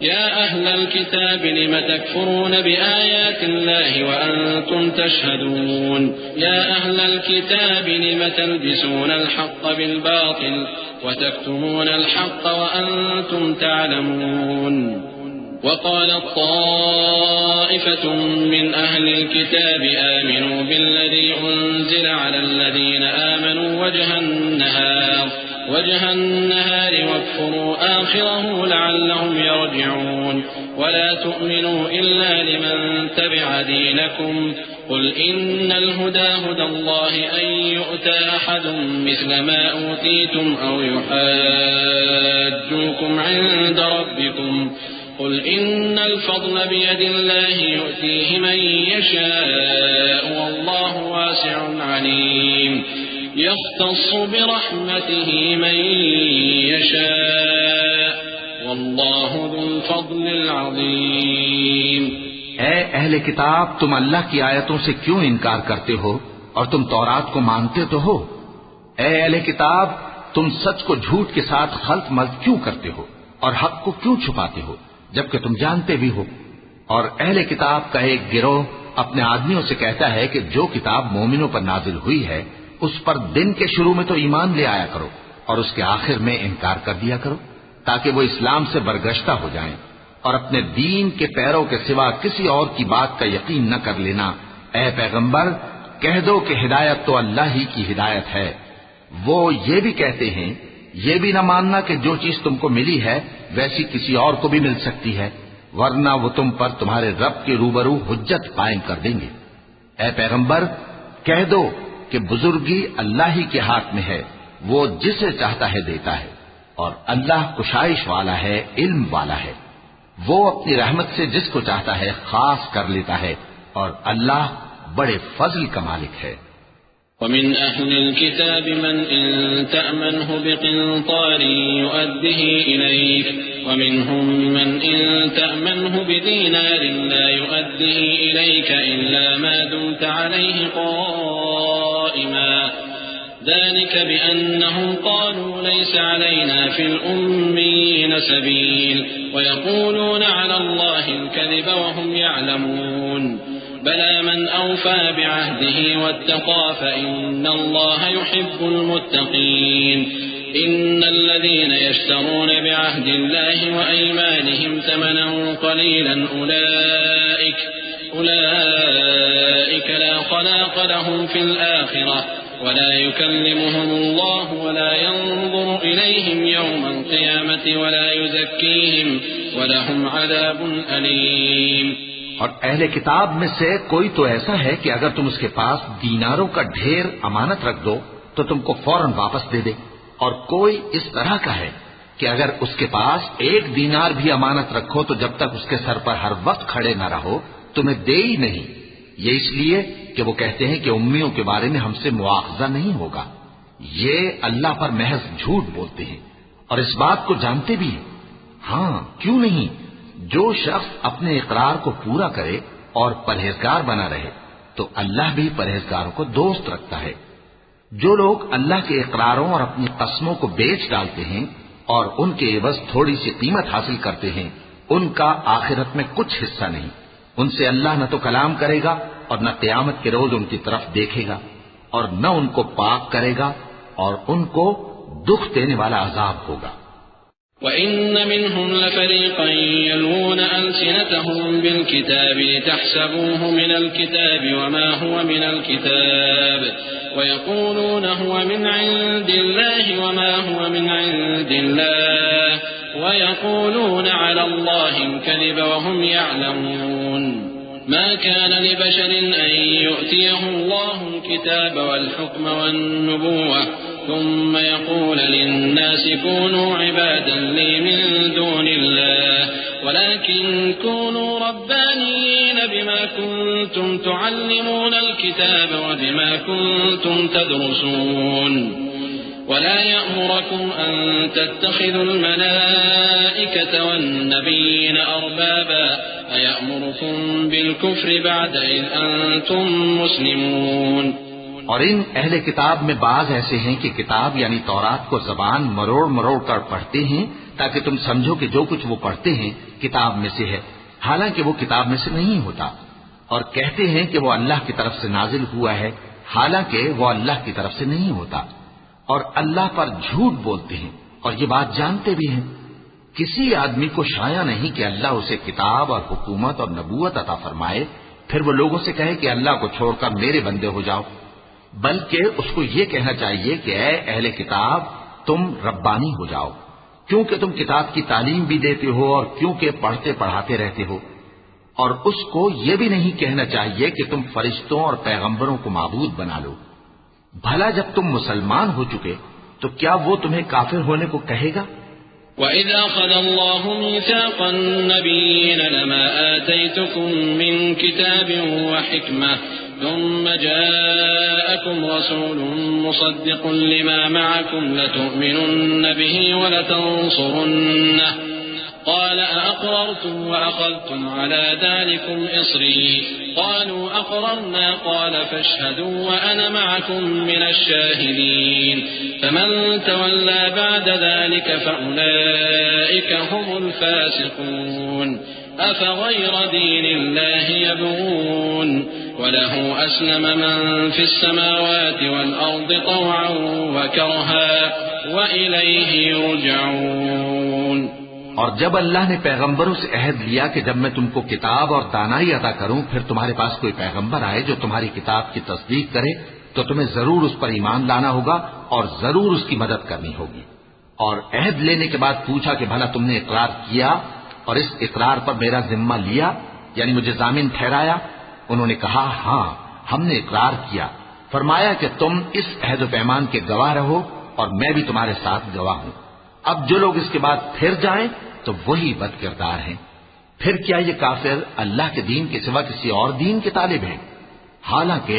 يا أهل الكتاب لم تكفرون بآيات الله وأنتم تشهدون يا أهل الكتاب لم تلبسون الحق بالباطل وتكتمون الحق وأنتم تعلمون. وقالت طائفة من أهل الكتاب آمنوا بالذي أنزل على الذين آمنوا وجه النهار وجه النهار واكفروا آخره لعلهم يرجعون ولا تؤمنوا إلا لمن تبع دينكم قل إن الهدى هدى الله أن يؤتى أحد مثل ما أوتيتم أو يحاجوكم عند ربكم قل إن الفضل بيد الله يؤتيه من يشاء والله واسع عليم يختص برحمته من يشاء والله ذو الفضل العظيم۔ اے اہل کتاب، تم اللہ کی آیتوں سے کیوں انکار کرتے ہو اور تم تورات کو مانتے تو ہو؟ اے اہل کتاب، تم سچ کو جھوٹ کے ساتھ خلط ملط کیوں کرتے ہو اور حق کو کیوں چھپاتے ہو جبکہ تم جانتے بھی ہو؟ اور اہل کتاب کا ایک گروہ اپنے آدمیوں سے کہتا ہے کہ جو کتاب مومنوں پر نازل ہوئی ہے اس پر دن کے شروع میں تو ایمان لے آیا کرو اور اس کے آخر میں انکار کر دیا کرو تاکہ وہ اسلام سے برگشتہ ہو جائیں، اور اپنے دین کے پیروں کے سوا کسی اور کی بات کا یقین نہ کر لینا۔ اے پیغمبر، کہہ دو کہ ہدایت تو اللہ ہی کی ہدایت ہے۔ وہ یہ بھی کہتے ہیں یہ بھی نہ ماننا کہ جو چیز تم کو ملی ہے ویسی کسی اور کو بھی مل سکتی ہے، ورنہ وہ تم پر تمہارے رب کے روبرو حجت قائم کر دیں گے۔ اے پیغمبر، کہہ دو کہ بزرگی اللہ ہی کے ہاتھ میں ہے، وہ جسے چاہتا ہے دیتا ہے، اور اللہ کشائش والا ہے، علم والا ہے، وہ اپنی رحمت سے جس کو چاہتا ہے خاص کر لیتا ہے، اور اللہ بڑے فضل کا مالک ہے۔ ومن أهل الكتاب من إن تأمنه بقنطار يؤده إليك ومنهم من إن تأمنه بدينار لا يؤده إليك إلا ما دمت عليه قائما ذلك بأنهم قالوا ليس علينا في الأميين سبيل ويقولون على الله الكذب وهم يعلمون بلى من أوفى بعهده واتقى فإن الله يحب المتقين إن الذين يشترون بعهد الله وأيمانهم ثمنا قليلا أولئك لا خلاق لهم في الآخرة ولا يكلمهم الله ولا ينظر إليهم يوم القيامة ولا يزكيهم ولهم عذاب أليم۔ اور اہل کتاب میں سے کوئی تو ایسا ہے کہ اگر تم اس کے پاس دیناروں کا ڈھیر امانت رکھ دو تو تم کو فوراً واپس دے دے، اور کوئی اس طرح کا ہے کہ اگر اس کے پاس 1 دینار بھی امانت رکھو تو جب تک اس کے سر پر ہر وقت کھڑے نہ رہو تمہیں دے ہی نہیں، یہ اس لیے کہ وہ کہتے ہیں کہ امیوں کے بارے میں ہم سے مواخذہ نہیں ہوگا۔ یہ اللہ پر محض جھوٹ بولتے ہیں اور اس بات کو جانتے بھی ہیں۔ ہاں کیوں نہیں، جو شخص اپنے اقرار کو پورا کرے اور پرہیزگار بنا رہے تو اللہ بھی پرہیزگاروں کو دوست رکھتا ہے۔ جو لوگ اللہ کے اقراروں اور اپنی قسموں کو بیچ ڈالتے ہیں اور ان کے عوض تھوڑی سی قیمت حاصل کرتے ہیں ان کا آخرت میں کچھ حصہ نہیں، ان سے اللہ نہ تو کلام کرے گا اور نہ قیامت کے روز ان کی طرف دیکھے گا، اور نہ ان کو پاک کرے گا، اور ان کو دکھ دینے والا عذاب ہوگا۔ وَإِنَّ مِنْهُمْ لَفَرِيقًا يَلْوُونَ أَلْسِنَتَهُم بِالْكِتَابِ لِتَحْسَبُوهُ مِنَ الْكِتَابِ وَمَا هُوَ مِنَ الْكِتَابِ وَيَقُولُونَ هُوَ مِنْ عِندِ اللَّهِ وَمَا هُوَ مِنْ عِندِ اللَّهِ وَيَقُولُونَ عَلَى اللَّهِ الْكَذِبَ وَهُمْ يَعْلَمُونَ ما كان لبشر أن يؤتيه الله الكتاب والحكم والنبوة ثم يقول للناس كونوا عبادا لي من دون الله ولكن كونوا ربانيين بما كنتم تعلمون الكتاب وبما كنتم تدرسون ولا يأمركم أن تتخذوا الملائكة والنبيين أربابا أيأمركم بالكفر بعد إذ أنتم مسلمون۔ اور ان اہل کتاب میں بعض ایسے ہیں کہ کتاب یعنی تورات کو زبان مروڑ مروڑ کر پڑھتے ہیں تاکہ تم سمجھو کہ جو کچھ وہ پڑھتے ہیں کتاب میں سے ہے، حالانکہ وہ کتاب میں سے نہیں ہوتا، اور کہتے ہیں کہ وہ اللہ کی طرف سے نازل ہوا ہے، حالانکہ وہ اللہ کی طرف سے نہیں ہوتا، اور اللہ پر جھوٹ بولتے ہیں اور یہ بات جانتے بھی ہیں۔ کسی آدمی کو شایع نہیں کہ اللہ اسے کتاب اور حکومت اور نبوت عطا فرمائے پھر وہ لوگوں سے کہے کہ اللہ کو چھوڑ کر میرے بندے ہو جاؤ، بلکہ اس کو یہ کہنا چاہیے کہ اے اہل کتاب، تم ربانی ہو جاؤ، کیونکہ تم کتاب کی تعلیم بھی دیتے ہو اور کیونکہ پڑھتے پڑھاتے رہتے ہو۔ اور اس کو یہ بھی نہیں کہنا چاہیے کہ تم فرشتوں اور پیغمبروں کو معبود بنا لو۔ بھلا جب تم مسلمان ہو چکے تو کیا وہ تمہیں کافر ہونے کو کہے گا؟ وَإِذْ أَخَذَ اللَّهُ مِيثَاقَ النَّبِيِّينَ لَمَا آتَيْتُكُم مِّن كِتَابٍ وَحِكْمَةٍ ثُمَّ جَاءَكُمْ رَسُولٌ مُصَدِّقٌ لِّمَا مَعَكُمْ لَتُؤْمِنُنَّ بِهِ وَلَتَنصُرُنَّهُ قال أأقررتم وأخذتم على ذلكم إصري قالوا أقررنا قال فاشهدوا وأنا معكم من الشاهدين فمن تولى بعد ذلك فأولئك هم الفاسقون أفغير دين الله يبغون وله أسلم من في السماوات والأرض طوعا وكرها وإليه يرجعون۔ اور جب اللہ نے پیغمبروں سے عہد لیا کہ جب میں تم کو کتاب اور دانائی عطا کروں پھر تمہارے پاس کوئی پیغمبر آئے جو تمہاری کتاب کی تصدیق کرے تو تمہیں ضرور اس پر ایمان لانا ہوگا اور ضرور اس کی مدد کرنی ہوگی۔ اور عہد لینے کے بعد پوچھا کہ بھلا تم نے اقرار کیا اور اس اقرار پر میرا ذمہ لیا، یعنی مجھے ضامن ٹھہرایا؟ انہوں نے کہا ہاں ہم نے اقرار کیا۔ فرمایا کہ تم اس عہد و پیمان کے گواہ رہو اور میں بھی تمہارے ساتھ گواہ ہوں۔ اب جو لوگ اس کے بعد پھر جائیں تو وہی بد کردار ہیں۔ پھر کیا یہ کافر اللہ کے دین کے سوا کسی اور دین کے طالب ہیں؟ حالانکہ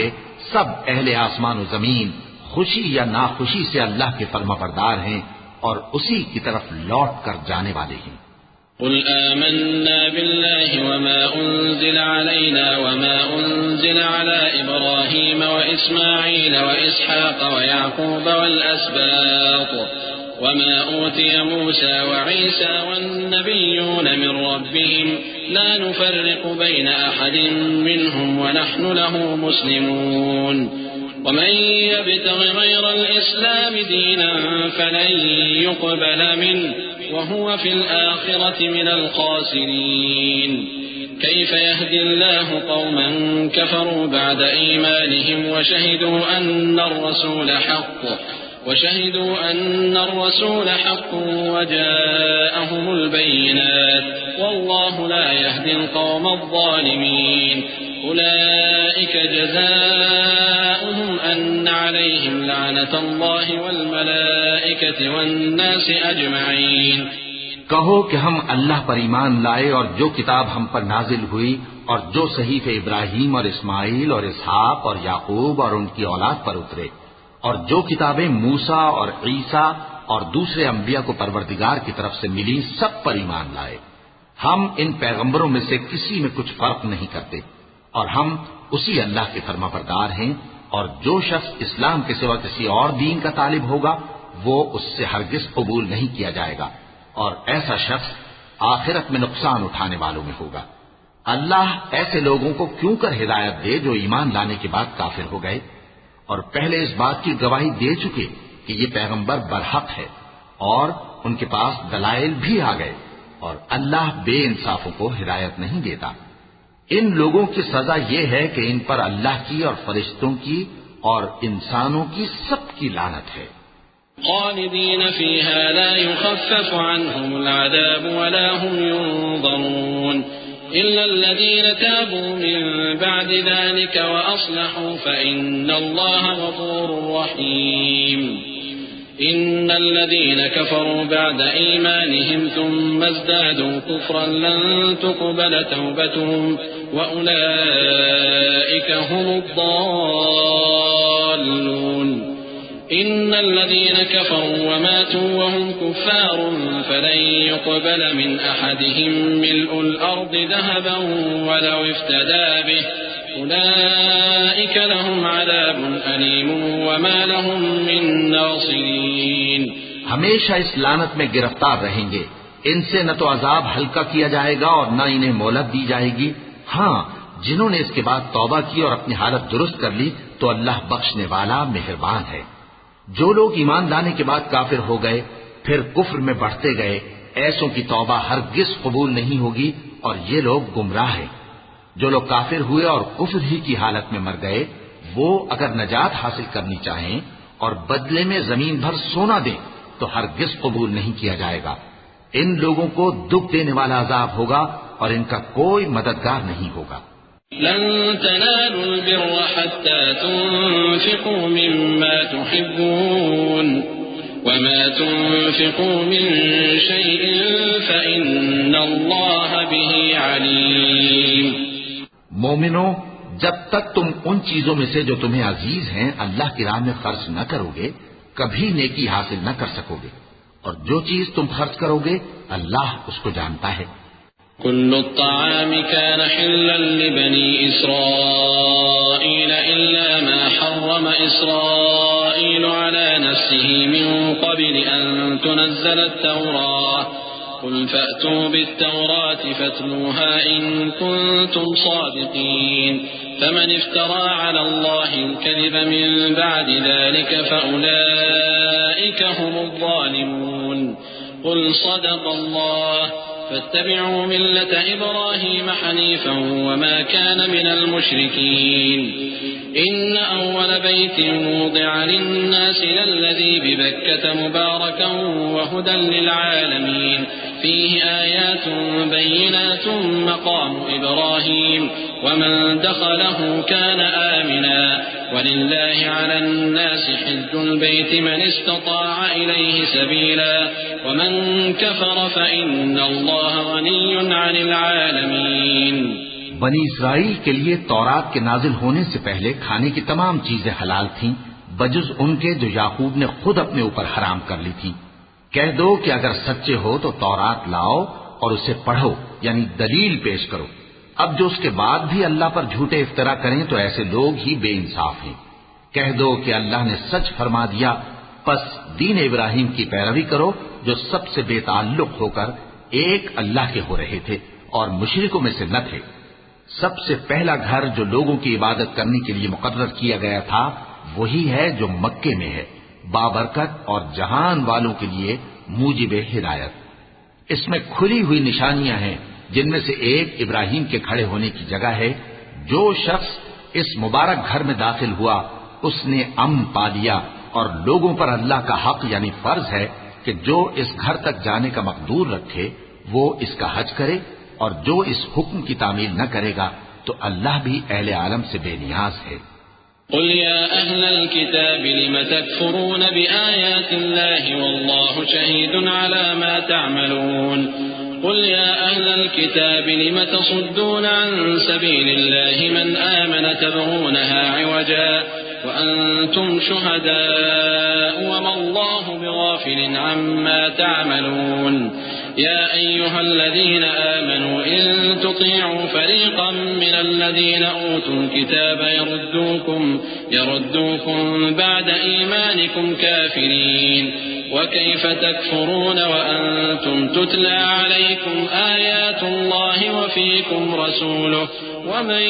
سب اہل آسمان و زمین خوشی یا ناخوشی سے اللہ کے فرما بردار ہیں اور اسی کی طرف لوٹ کر جانے والے ہیں۔ قل آمنا بالله وما أنزل علينا وما أنزل على إبراهيم وإسماعيل وإسحاق ويعقوب والأسباط وما أوتي موسى وعيسى والنبيون من ربهم لا نفرق بين أحد منهم ونحن له مسلمون ومن يبتغ غير الإسلام دينا فلن يقبل منه وهو في الآخرة من الخاسرين كيف يهدي الله قوما كفروا بعد إيمانهم وشهدوا أن الرسول حق وجاءهم البينات والله لا يهدي القوم الظالمين أولئك جزاؤهم أن عليهم لعنة الله والملائكة والناس أجمعين۔ کہو کہ ہم اللہ پر ایمان لائے اور جو کتاب ہم پر نازل ہوئی اور جو صحیفے ابراہیم اور اسماعیل اور اسحاق اور یعقوب اور ان کی اولاد پر اترے اور جو کتابیں موسیٰ اور عیسیٰ اور دوسرے انبیاء کو پروردگار کی طرف سے ملی سب پر ایمان لائے۔ ہم ان پیغمبروں میں سے کسی میں کچھ فرق نہیں کرتے اور ہم اسی اللہ کے فرما بردار ہیں، اور جو شخص اسلام کے سوا کسی اور دین کا طالب ہوگا وہ اس سے ہرگز قبول نہیں کیا جائے گا، اور ایسا شخص آخرت میں نقصان اٹھانے والوں میں ہوگا۔ اللہ ایسے لوگوں کو کیوں کر ہدایت دے جو ایمان لانے کے بعد کافر ہو گئے اور پہلے اس بات کی گواہی دے چکے کہ یہ پیغمبر برحق ہے اور ان کے پاس دلائل بھی آ گئے، اور اللہ بے انصافوں کو ہدایت نہیں دیتا۔ ان لوگوں کی سزا یہ ہے کہ ان پر اللہ کی اور فرشتوں کی اور انسانوں کی سب کی لعنت ہے۔ خالدین فیہا لا یخفف عنہم العذاب ولا هم ينظرون إلا الذين تابوا من بعد ذلك وأصلحوا فإن الله غفور رحيم إن الذين كفروا بعد إيمانهم ثم ازدادوا كفرا لن تقبل توبتهم وأولئك هم الضالون إن الذين كفروا وماتوا وهم كفار فلن يقبل من أحدهم ملء الأرض ذهبا ولو افتدى به أولئك لهم عذاب أليم وما لهم من ناصرين۔ ہمیشہ اس لعنت میں گرفتار رہیں گے، ان سے نہ تو عذاب ہلکا کیا جائے گا اور نہ انہیں مہلت دی جائے گی۔ ہاں، جنہوں نے اس کے بعد توبہ کی اور اپنی حالت درست کر لی تو اللہ بخشنے والا مہربان ہے۔ جو لوگ ایمان لانے کے بعد کافر ہو گئے پھر کفر میں بڑھتے گئے، ایسوں کی توبہ ہرگز قبول نہیں ہوگی اور یہ لوگ گمراہ ہیں۔ جو لوگ کافر ہوئے اور کفر ہی کی حالت میں مر گئے، وہ اگر نجات حاصل کرنی چاہیں اور بدلے میں زمین بھر سونا دیں تو ہرگز قبول نہیں کیا جائے گا. ان لوگوں کو دکھ دینے والا عذاب ہوگا اور ان کا کوئی مددگار نہیں ہوگا. لن تنالوا البر حتى تنفقوا مما تحبون وما تنفقوا من شيء فإن الله به عليم. مومنو، جب تک تم ان چیزوں میں سے جو تمہیں عزیز ہیں اللہ کی راہ میں خرچ نہ کرو گے کبھی نیکی حاصل نہ کر سکو گے، اور جو چیز تم خرچ کرو گے اللہ اس کو جانتا ہے. كل الطعام كان حلا لبني إسرائيل إلا ما حرم إسرائيل على نفسه من قبل أن تنزل التوراة قل فأتوا بالتوراة فاتلوها إن كنتم صادقين فمن افترى على الله الكذب من بعد ذلك فأولئك هم الظالمون. قل صدق الله فاتبعوا ملة إبراهيم حنيفا وما كان من المشركين. إن أول بيت وضع للناس للذي ببكة مباركا وهدى للعالمين فيه آيات بينات مقام إبراهيم ومن دخله كان آمنا ولله على الناس حج البيت من استطاع إليه سبيلا ومن كفر فإن الله غني عن العالمين. بنی اسرائیل کے لیے تورات کے نازل ہونے سے پہلے کھانے کی تمام چیزیں حلال تھیں بجز ان کے جو یعقوب نے خود اپنے اوپر حرام کر لی تھی. کہہ دو کہ اگر سچے ہو تو تورات لاؤ اور اسے پڑھو، یعنی دلیل پیش کرو. اب جو اس کے بعد بھی اللہ پر جھوٹے افطرا کریں تو ایسے لوگ ہی بے انصاف ہیں. کہہ دو کہ اللہ نے سچ فرما دیا، پس دین ابراہیم کی پیروی کرو جو سب سے بے تعلق ہو کر ایک اللہ کے ہو رہے تھے اور مشرکوں میں سے نہ تھے. سب سے پہلا گھر جو لوگوں کی عبادت کرنے کے لیے مقرر کیا گیا تھا وہی ہے جو مکے میں ہے، بابرکت اور جہان والوں کے لیے موجب ہدایت. اس میں کھلی ہوئی نشانیاں ہیں جن میں سے ایک ابراہیم کے کھڑے ہونے کی جگہ ہے. جو شخص اس مبارک گھر میں داخل ہوا اس نے امن پا لیا، اور لوگوں پر اللہ کا حق یعنی فرض ہے کہ جو اس گھر تک جانے کا مقدور رکھے وہ اس کا حج کرے، اور جو اس حکم کی تعمیل نہ کرے گا تو اللہ بھی اہل عالم سے بے نیاز ہے. قل يا أهل الكتاب لم تكفرون بآيات الله والله شهيد على ما تعملون. قل يا أهل الكتاب لم تصدون عن سبيل الله من آمن تبغونها عوجا وأنتم شهداء وما الله بغافل عما تعملون. يا أيها الذين آمنوا إن تطيعوا فريقا من الذين أوتوا الكتاب يردوكم بعد إيمانكم كافرين وكيف تكفرون وأنتم تتلى عليكم آيات الله وفيكم رسوله ومن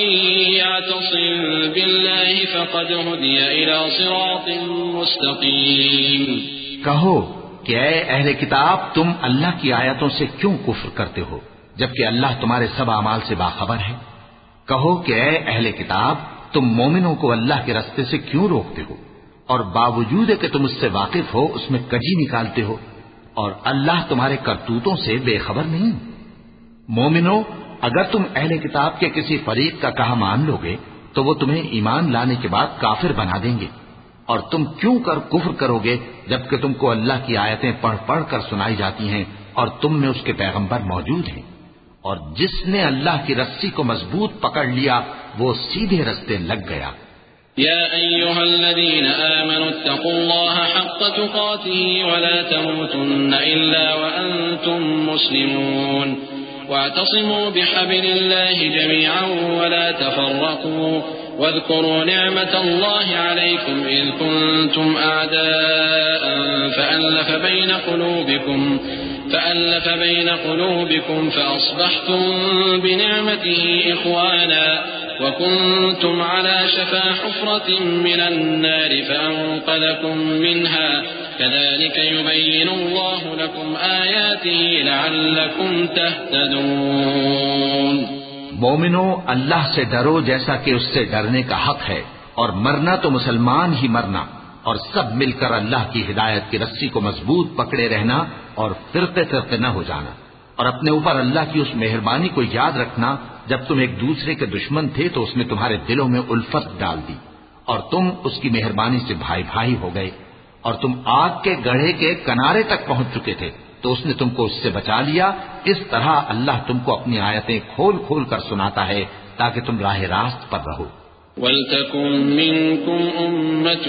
يعتصم بالله فقد هدي إلى صراط مستقيم. کہو کہ اے اہل کتاب تم اللہ کی آیتوں سے کیوں کفر کرتے ہو جبکہ اللہ تمہارے سب اعمال سے باخبر ہے. کہو کہ اے اہل کتاب تم مومنوں کو اللہ کے راستے سے کیوں روکتے ہو اور باوجود کہ تم اس سے واقف ہو اس میں کجی نکالتے ہو، اور اللہ تمہارے کرتوتوں سے بے خبر نہیں. مومنوں، اگر تم اہل کتاب کے کسی فریق کا کہا مان لو گے تو وہ تمہیں ایمان لانے کے بعد کافر بنا دیں گے، اور تم کیوں کر کفر کرو گے جبکہ تم کو اللہ کی آیتیں پڑھ پڑھ کر سنائی جاتی ہیں اور تم میں اس کے پیغمبر موجود ہیں. اور جس نے اللہ کی رسی کو مضبوط پکڑ لیا وہ سیدھے رستے لگ گیا. يا أيها الذين آمنوا اتقوا الله حق تقاته ولا تموتن إلا وأنتم مسلمون واعتصموا بحبل الله جميعا ولا تفرقوا واذكروا نعمة الله عليكم إذ كنتم أعداء فألف بين قلوبكم فأصبحتم بنعمته إخوانا وكنتم على شفا حفرة من النار فأنقذكم منها كذلك يبين الله لكم آياته لعلكم تهتدون. مومنو، اللہ سے ڈرو جیسا کہ اس سے ڈرنے کا حق ہے، اور مرنا تو مسلمان ہی مرنا، اور سب مل کر اللہ کی ہدایت کی رسی کو مضبوط پکڑے رہنا اور فرقے فرقے نہ ہو جانا، اور اپنے اوپر اللہ کی اس مہربانی کو یاد رکھنا جب تم ایک دوسرے کے دشمن تھے تو اس نے تمہارے دلوں میں الفت ڈال دی اور تم اس کی مہربانی سے بھائی بھائی ہو گئے، اور تم آگ کے گڑھے کے کنارے تک پہنچ چکے تھے تو اس نے تم کو اس سے بچا لیا۔ اس طرح اللہ تم کو اپنی آیتیں کھول کھول کر سناتا ہے تاکہ تم راہ راست پر رہو۔ وَلْتَكُن مِّنكُمْ أُمَّةٌ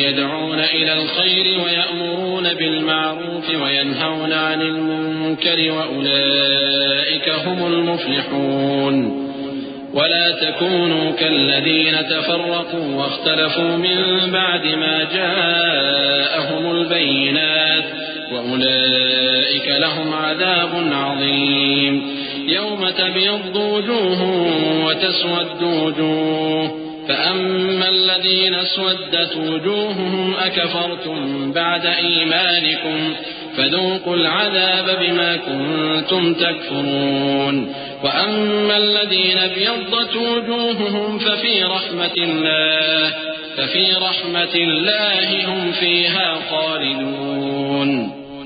يَدْعُونَ إِلَى الْخَيْرِ وَيَأْمُرُونَ بِالْمَعْرُوفِ وَيَنْهَوْنَ عَنِ الْمُنكَرِ وَأُولَئِكَ هُمُ الْمُفْلِحُونَ ولا تكونوا كالذين تفرقوا واختلفوا من بعد ما جاءهم البينات وأولئك لهم عذاب عظيم يوم تبيض وجوه وتسود وجوه فأما الذين اسودت وجوههم أكفرتم بعد إيمانكم فذوقوا العذاب بما كنتم تكفرون وأما الذين ابيضت وجوههم ففي رحمة الله هم فيها خالدون۔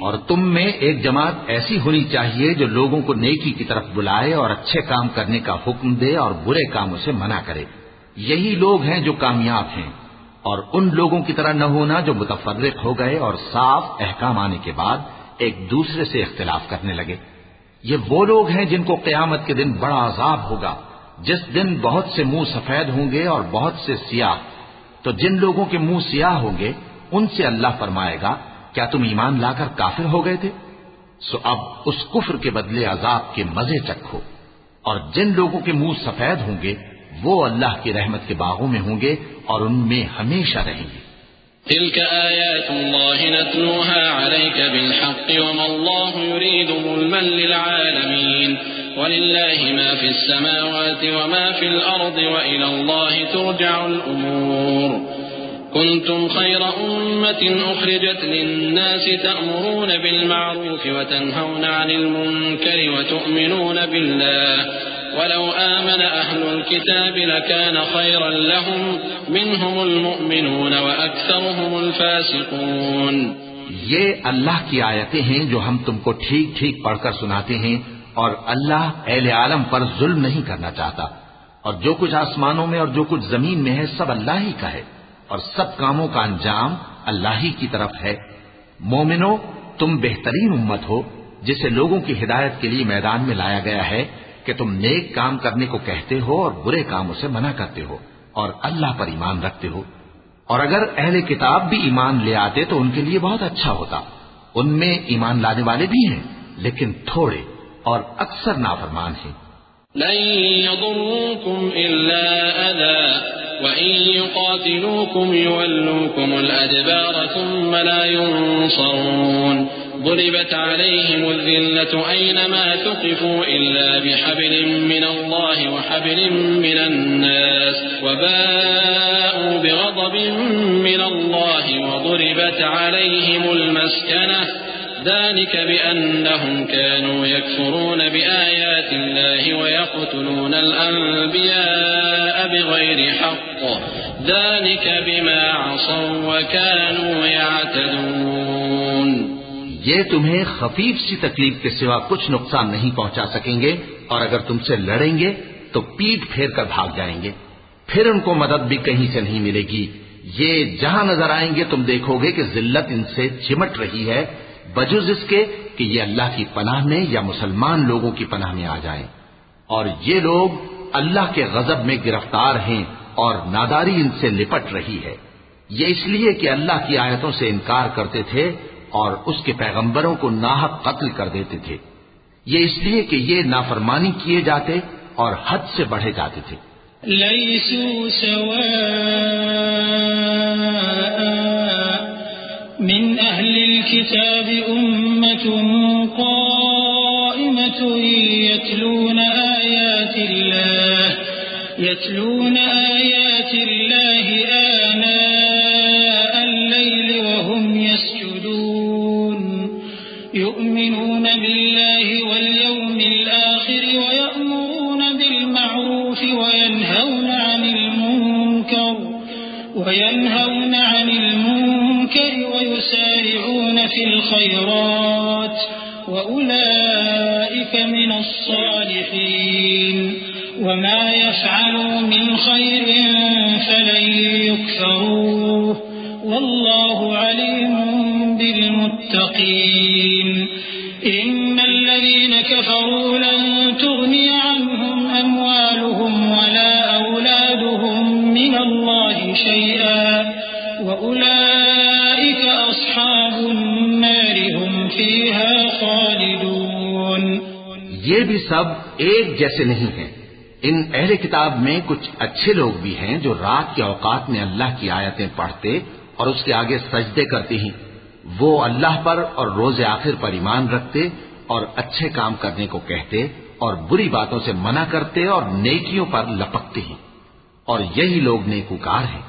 اور تم میں ایک جماعت ایسی ہونی چاہیے جو لوگوں کو نیکی کی طرف بلائے اور اچھے کام کرنے کا حکم دے اور برے کاموں سے منع کرے، یہی لوگ ہیں جو کامیاب ہیں۔ اور ان لوگوں کی طرح نہ ہونا جو متفرق ہو گئے اور صاف احکام آنے کے بعد ایک دوسرے سے اختلاف کرنے لگے۔ یہ وہ لوگ ہیں جن کو قیامت کے دن بڑا عذاب ہوگا، جس دن بہت سے منہ سفید ہوں گے اور بہت سے سیاہ۔ تو جن لوگوں کے منہ سیاہ ہوں گے ان سے اللہ فرمائے گا کیا تم ایمان لا کر کافر ہو گئے تھے؟ سو اب اس کفر کے بدلے عذاب کے مزے چکھو۔ اور جن لوگوں کے منہ سفید ہوں گے وہ اللہ کی رحمت کے باغوں میں ہوں گے اور ان میں ہمیشہ رہیں گے۔ تلك آيات الله نتلوها عليك بالحق وما الله يريد ظلما للعالمين ولله ما في السماوات وما في الأرض وإلى الله ترجع الأمور كنتم خير أمة أخرجت للناس تأمرون بالمعروف وتنهون عن المنكر وتؤمنون بالله ولو آمن أهل الكتاب لكان خيرا لهم منهم المؤمنون وأكثرهم الفاسقون۔ یہ اللہ کی آیتیں ہیں جو ہم تم کو ٹھیک ٹھیک پڑھ کر سناتے ہیں، اور اللہ اہل عالم پر ظلم نہیں کرنا چاہتا، اور جو کچھ آسمانوں میں اور جو کچھ زمین میں ہے سب اللہ ہی کا ہے، اور سب کاموں کا انجام اللہ ہی کی طرف ہے۔ مومنو، تم بہترین امت ہو جسے لوگوں کی ہدایت کے لیے میدان میں لایا گیا ہے کہ تم نیک کام کرنے کو کہتے ہو اور برے کاموں سے منع کرتے ہو اور اللہ پر ایمان رکھتے ہو۔ اور اگر اہل کتاب بھی ایمان لے آتے تو ان کے لیے بہت اچھا ہوتا، ان میں ایمان لانے والے بھی ہیں لیکن تھوڑے اور اکثر نافرمان ہیں۔ لن يضروكم إلا أذى وإن يقاتلوكم يولوكم الأدبار ثم لا ينصرون ضربت عليهم الذلة أينما ثقفوا إلا بحبل من الله وحبل من الناس وباءوا بغضب من الله وضربت عليهم المسكنة ذلك بأنهم كانوا يكفرون بآيات الله ويقتلون الأنبياء بغير حق ذلك بما عصوا وكانوا يعتدون۔ یہ تمہیں خفیف سی تکلیف کے سوا کچھ نقصان نہیں پہنچا سکیں گے، اور اگر تم سے لڑیں گے تو پیٹ پھیر کر بھاگ جائیں گے، پھر ان کو مدد بھی کہیں سے نہیں ملے گی۔ یہ جہاں نظر آئیں گے تم دیکھو گے کہ ذلت ان سے چمٹ رہی ہے، بجز اس کے کہ یہ اللہ کی پناہ میں یا مسلمان لوگوں کی پناہ میں آ جائیں، اور یہ لوگ اللہ کے غضب میں گرفتار ہیں اور ناداری ان سے لپٹ رہی ہے۔ یہ اس لیے کہ اللہ کی آیتوں سے انکار کرتے تھے اور اس کے پیغمبروں کو ناحق قتل کر دیتے تھے، یہ اس لیے کہ یہ نافرمانی کیے جاتے اور حد سے بڑھے جاتے تھے۔ لیسوا سواء من اہل الكتاب امة قائمة يتلون آيات الله آناء الليل وهم يسجدون يؤمنون بالله واليوم الآخر ويأمرون بالمعروف وينهون عن المنكر المنكر ويسارعون في الخيرات وأولئك من الصالحين وما يفعلوا من خير فلن يكفروه والله عليم بالمتقين إن الذين كفروا لن تغني عنهم أموالهم ولا أولادهم من الله شيئا وأولئك أصحاب النار هم فيها خالدون. یہ بھی سب ایک جیسے نہیں ہیں. ان اہل کتاب میں کچھ اچھے لوگ بھی ہیں جو رات کے اوقات میں اللہ کی آیتیں پڑھتے اور اس کے آگے سجدے کرتے ہیں. وہ اللہ پر اور روز آخر پر ایمان رکھتے اور اچھے کام کرنے کو کہتے اور بری باتوں سے منع کرتے اور نیکیوں پر لپکتے ہیں اور یہی لوگ نیکوکار ہیں.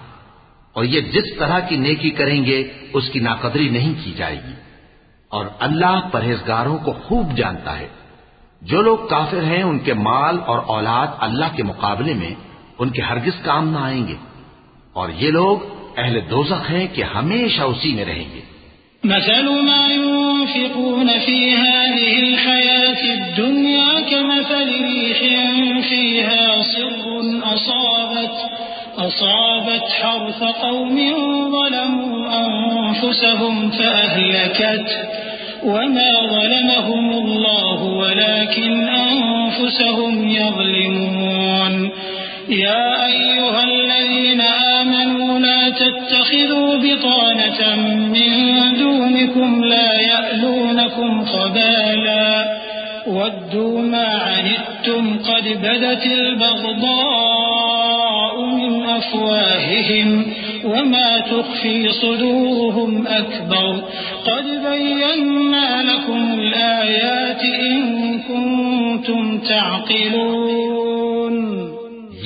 اور یہ جس طرح کی نیکی کریں گے اس کی ناقدری نہیں کی جائے گی اور اللہ پرہیزگاروں کو خوب جانتا ہے. جو لوگ کافر ہیں ان کے مال اور اولاد اللہ کے مقابلے میں ان کے ہرگز کام نہ آئیں گے اور یہ لوگ اہل دوزخ ہیں کہ ہمیشہ اسی میں رہیں گے. مثل ما ينفقون في هذه الحياة الدنيا كمثل ريح فيها صر أصابت حرث قوم ظلموا أنفسهم فأهلكته وما ظلمهم الله ولكن أنفسهم يظلمون. يا أيها الذين آمنوا لا تتخذوا بطانة من دونكم لا يألونكم خبالا ودوا ما عنتم قد بدت البغضاء من أفواههم وما تخفي صدورهم أكبر قد بينا لكم الآيات إن كنتم تعقلون.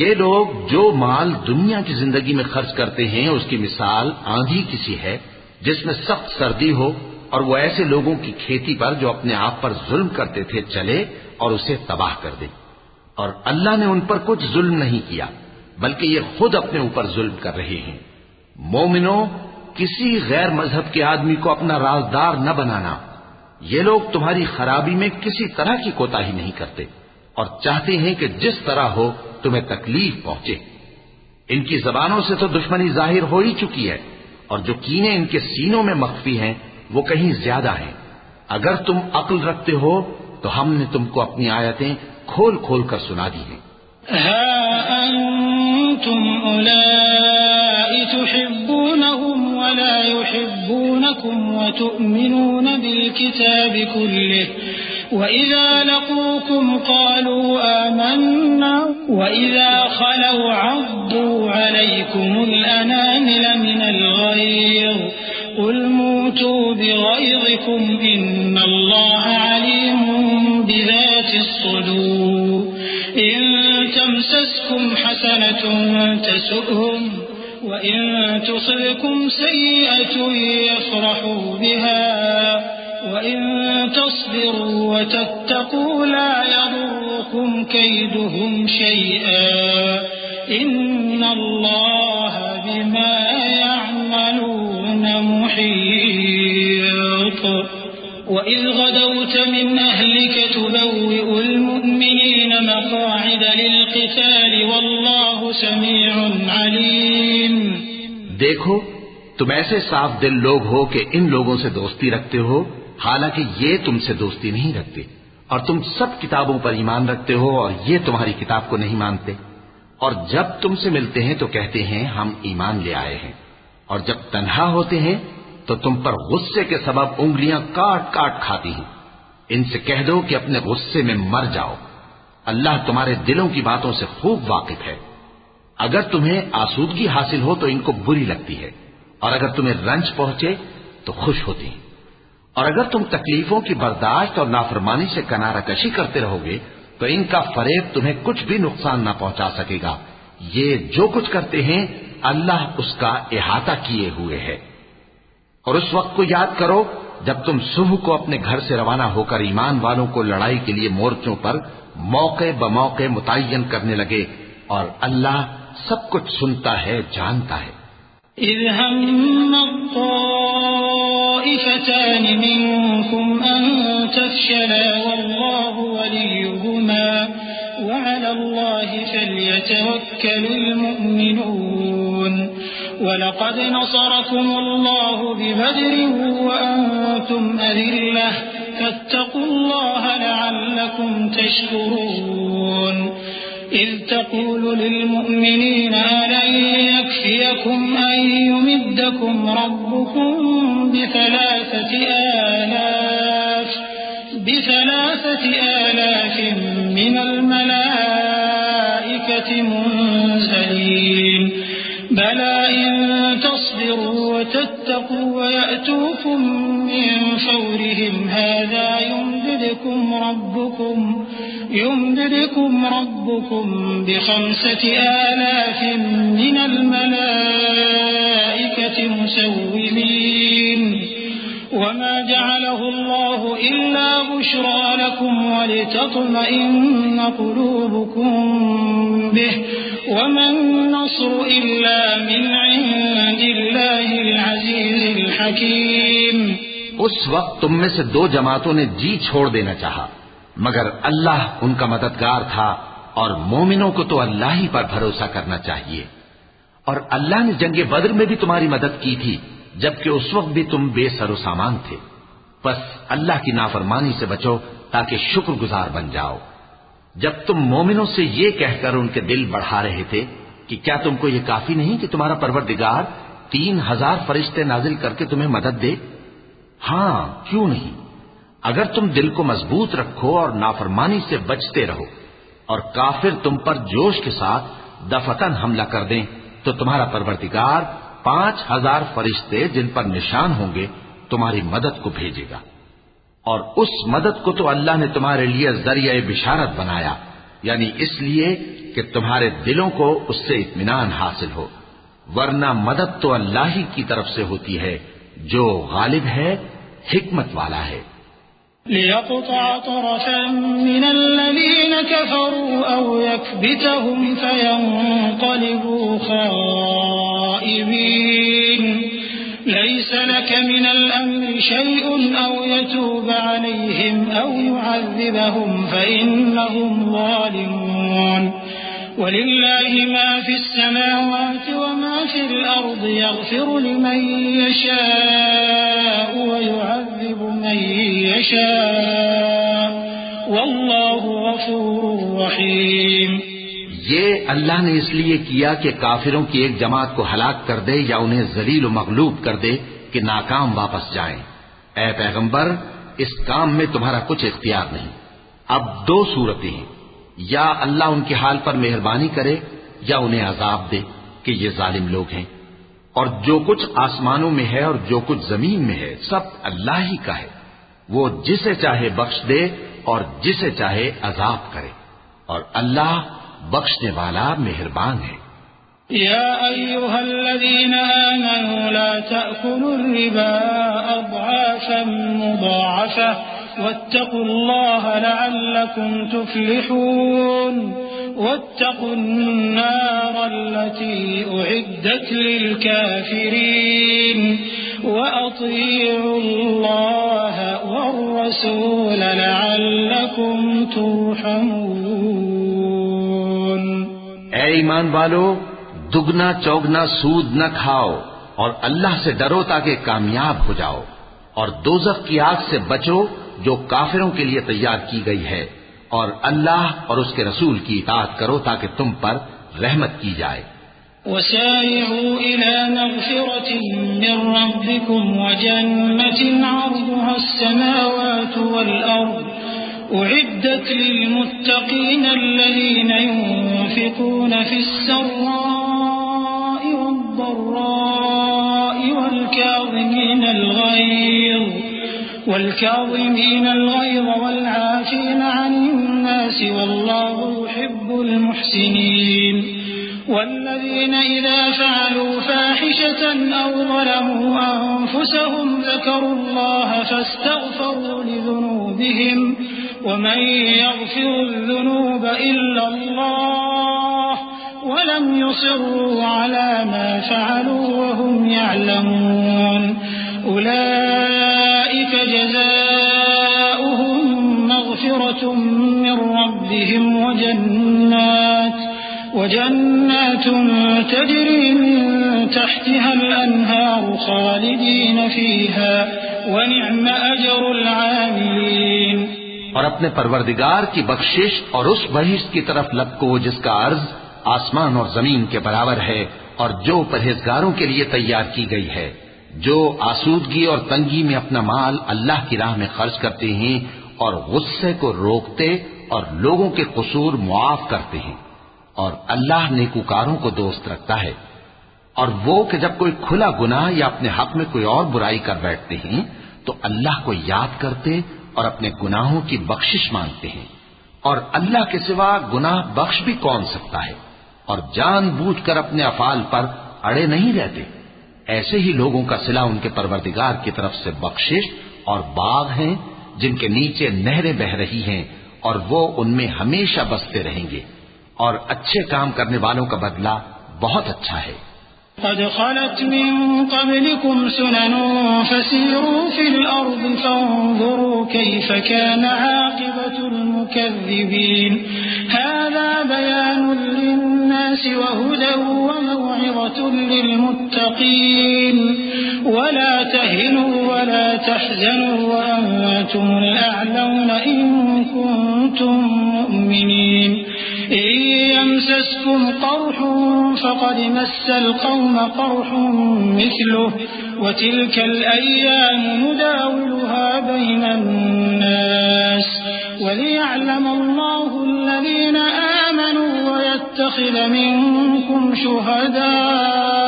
یہ لوگ جو مال دنیا کی زندگی میں خرچ کرتے ہیں اس کی مثال آندھی کسی ہے جس میں سخت سردی ہو اور وہ ایسے لوگوں کی کھیتی پر جو اپنے آپ پر ظلم کرتے تھے چلے اور اسے تباہ کر دے. اور اللہ نے ان پر کچھ ظلم نہیں کیا بلکہ یہ خود اپنے اوپر ظلم کر رہے ہیں. مومنوں، کسی غیر مذہب کے آدمی کو اپنا رازدار نہ بنانا. یہ لوگ تمہاری خرابی میں کسی طرح کی کوتاہی نہیں کرتے اور چاہتے ہیں کہ جس طرح ہو تمہیں تکلیف پہنچے. ان کی زبانوں سے تو دشمنی ظاہر ہو ہی چکی ہے اور جو کینے ان کے سینوں میں مخفی ہیں وہ کہیں زیادہ ہیں. اگر تم عقل رکھتے ہو تو ہم نے تم کو اپنی آیتیں کھول کھول کر سنا دی ہیں. ها أنتم أولئك تحبونهم ولا يحبونكم وتؤمنون بالكتاب كله وإذا لقوكم قالوا آمنا وإذا خلوا عضوا عليكم الأنامل من الغيظ قل موتوا بغيظكم إن الله عليم بذات الصدور إن تمسسكم حسنة تسؤهم وإن تصبكم سيئة يفرحوا بها وإن تصبروا وتتقوا لا يضركم كيدهم شيئا إن الله بما يعملون محيط. وإذ غدوت من أهلك تبوئ المؤمنين مقاعد للقتال والله سميع عليم. دیکھو تم ایسے صاف دل لوگ ہو کہ ان لوگوں سے دوستی رکھتے ہو حالانکہ یہ تم سے دوستی نہیں رکھتے اور تم سب کتابوں پر ایمان رکھتے ہو اور یہ تمہاری کتاب کو نہیں مانتے. اور جب تم سے ملتے ہیں تو کہتے ہیں ہم ایمان لے آئے ہیں اور جب تنہا ہوتے ہیں تو تم پر غصے کے سبب انگلیاں کاٹ کاٹ کھاتی ہیں. ان سے کہہ دو کہ اپنے غصے میں مر جاؤ. اللہ تمہارے دلوں کی باتوں سے خوب واقف ہے. اگر تمہیں آسودگی حاصل ہو تو ان کو بری لگتی ہے اور اگر تمہیں رنج پہنچے تو خوش ہوتی ہیں. اور اگر تم تکلیفوں کی برداشت اور نافرمانی سے کنارہ کشی کرتے رہو گے تو ان کا فریب تمہیں کچھ بھی نقصان نہ پہنچا سکے گا. یہ جو کچھ کرتے ہیں اللہ اس کا احاطہ کیے ہوئے ہے. اور اس وقت کو یاد کرو جب تم صبح کو اپنے گھر سے روانہ ہو کر ایمان والوں کو لڑائی کے لیے مورچوں پر موقع بموقع متعین کرنے لگے اور اللہ سب کچھ سنتا ہے جانتا ہے. إذ هم الطائفتان منكم أن تفشلا والله وليهما وعلى الله فليتوكل المؤمنون ولقد نصركم الله ببدر وأنتم أذلة فاتقوا الله لعلكم تشكرون إذ تقول للمؤمنين ألن يكفيكم أن يمدكم ربكم بثلاثة آلاف من الملائكة منزلين بلى إن تصبروا وتتقوا ويأتوكم من فورهم هذا يمددكم ربكم ب5 آلاف من الملائكة مسومين وما جعله الله إلا بشرى لكم ولتطمئن قلوبكم به وما النصر إلا من عند الله العزيز الحكيم. اس وقت تم میں سے 2 جماعتوں نے جی چھوڑ دینا چاہا، مگر اللہ ان کا مددگار تھا، اور مومنوں کو تو اللہ ہی پر بھروسہ کرنا چاہیے. اور اللہ نے جنگ بدر میں بھی تمہاری مدد کی تھی، جبکہ اس وقت بھی تم بے سر و سامان تھے. بس اللہ کی نافرمانی سے بچو تاکہ شکر گزار بن جاؤ. جب تم مومنوں سے یہ کہہ کر ان کے دل بڑھا رہے تھے کہ کیا تم کو یہ کافی نہیں کہ تمہارا پروردگار 3000 فرشتے نازل کر کے تمہیں مدد دے؟ ہاں، کیوں نہیں. اگر تم دل کو مضبوط رکھو اور نافرمانی سے بچتے رہو اور کافر تم پر جوش کے ساتھ دفتن حملہ کر دیں تو تمہارا پروردگار 5000 فرشتے جن پر نشان ہوں گے تمہاری مدد کو بھیجے گا. اور اس مدد کو تو اللہ نے تمہارے لیے ذریعہ بشارت بنایا، یعنی اس لیے کہ تمہارے دلوں کو اس سے اطمینان حاصل ہو، ورنہ مدد تو اللہ ہی کی طرف سے ہوتی ہے جو غالب ہے، حکمت والا ہے. ليقطع طرفا من الذين كفروا أو يكبتهم فينقلبوا خائبين ليس لك من الأمر شيء أو يتوب عليهم أو يعذبهم فإنهم ظالمون ولله ما في السماوات وما في الأرض يغفر لمن يشاء ويعذب من يشاء والله غفور رحيم. یہ اللہ نے اس لیے کیا کہ کافروں کی ایک جماعت کو ہلاک کر دے یا انہیں ذلیل و مغلوب کر دے کہ ناکام واپس جائیں. اے پیغمبر، اس کام میں تمہارا کچھ اختیار نہیں. اب 2 صورتیں ہیں، یا اللہ ان کے حال پر مہربانی کرے یا انہیں عذاب دے کہ یہ ظالم لوگ ہیں. اور جو کچھ آسمانوں میں ہے اور جو کچھ زمین میں ہے سب اللہ ہی کا ہے. وہ جسے چاہے بخش دے اور جسے چاہے عذاب کرے، اور اللہ بخشنے والا مہربان ہے. يا أيها الذين آمنوا لا تأكلوا الربا أضعافا مضاعفة واتقوا الله لعلكم تفلحون واتقوا النار التي أعدت للكافرين وأطيعوا الله والرسول لعلكم ترحمون. اے ایمان والو، دگنا چوگنا سود نہ کھاؤ اور اللہ سے ڈرو تاکہ کامیاب ہو جاؤ، اور دوزخ کی آگ سے بچو جو کافروں کے لیے تیار کی گئی ہے، اور اللہ اور اس کے رسول کی اطاعت کرو تاکہ تم پر رحمت کی جائے. وسارعوا إلى مغفرة من ربكم وجنة عرضها السماوات والأرض أعدت للمتقين الذين ينفقون في السراء والضراء والكاظمين الغيظ والعافين عن الناس والله يحب المحسنين. والذين إذا فعلوا فاحشة أو ظلموا أنفسهم ذكروا الله فاستغفروا لذنوبهم ومن يغفر الذنوب إلا الله ولم يصروا على ما فعلوا وهم يعلمون أولئك جزاؤهم مغفرة من ربهم وجنات تجري من تحتها الأنهار خالدين فيها ونعم أجر العاملين. اور اپنے پروردگار کی بخشش اور اس بہشت کی طرف لپکو جس کا عرض آسمان اور زمین کے برابر ہے اور جو پرہیزگاروں کے لیے تیار کی گئی ہے، جو آسودگی اور تنگی میں اپنا مال اللہ کی راہ میں خرچ کرتے ہیں اور غصے کو روکتے اور لوگوں کے قصور معاف کرتے ہیں، اور اللہ نیکوکاروں کو دوست رکھتا ہے. اور وہ کہ جب کوئی کھلا گناہ یا اپنے حق میں کوئی اور برائی کر بیٹھتے ہیں تو اللہ کو یاد کرتے اور اپنے گناہوں کی بخشش مانگتے ہیں، اور اللہ کے سوا گناہ بخش بھی کون سکتا ہے، اور جان بوجھ کر اپنے افعال پر اڑے نہیں رہتے. ایسے ہی لوگوں کا صلہ ان کے پروردگار کی طرف سے بخشش اور باغ ہیں جن کے نیچے نہریں بہ رہی ہیں اور وہ ان میں ہمیشہ بستے رہیں گے، اور اچھے کام کرنے والوں کا بدلہ بہت اچھا ہے. قد خلت من قبلكم سنن فسيروا في الأرض فانظروا كيف كان عاقبة المكذبين. هذا بيان للناس وهدى وموعظة للمتقين. ولا تهنوا ولا تحزنوا وأنتم الأعلون إن كنتم مؤمنين. إن يمسسكم قرح فقد مس القوم قرح مثله وتلك الأيام نداولها بين الناس وليعلم الله الذين آمنوا ويتخذ منكم شهداء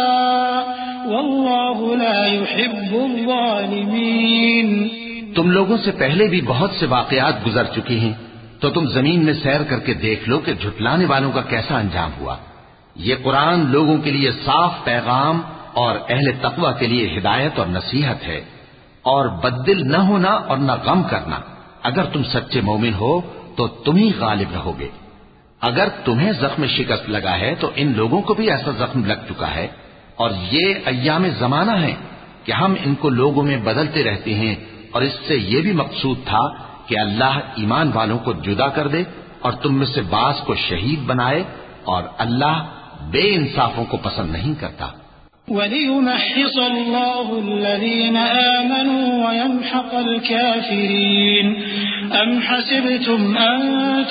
والله لا يحب الظالمين. تم لوگوں سے پہلے بھی بہت سے واقعات گزر چکے ہیں، تو تم زمین میں سیر کر کے دیکھ لو کہ جھٹلانے والوں کا کیسا انجام ہوا. یہ قرآن لوگوں کے لیے صاف پیغام اور اہل تقوی کے لیے ہدایت اور نصیحت ہے. اور بددل نہ ہونا اور نہ غم کرنا. اگر تم سچے مومن ہو تو تم ہی غالب رہو گے. اگر تمہیں زخم شکست لگا ہے تو ان لوگوں کو بھی ایسا زخم لگ چکا ہے، اور یہ ایام زمانہ ہے کہ ہم ان کو لوگوں میں بدلتے رہتے ہیں. اور اس سے یہ بھی مقصود تھا کہ اللہ ایمان والوں کو جدا کر دے اور تم میں سے بعض کو شہید بنائے، اور اللہ بے انصافوں کو پسند نہیں کرتا. وَلِيُمَحِّصَ اللَّهُ الَّذِينَ آمَنُوا وَيَمْحَقَ الْكَافِرِينَ. أَمْ حَسِبْتُمْ أَن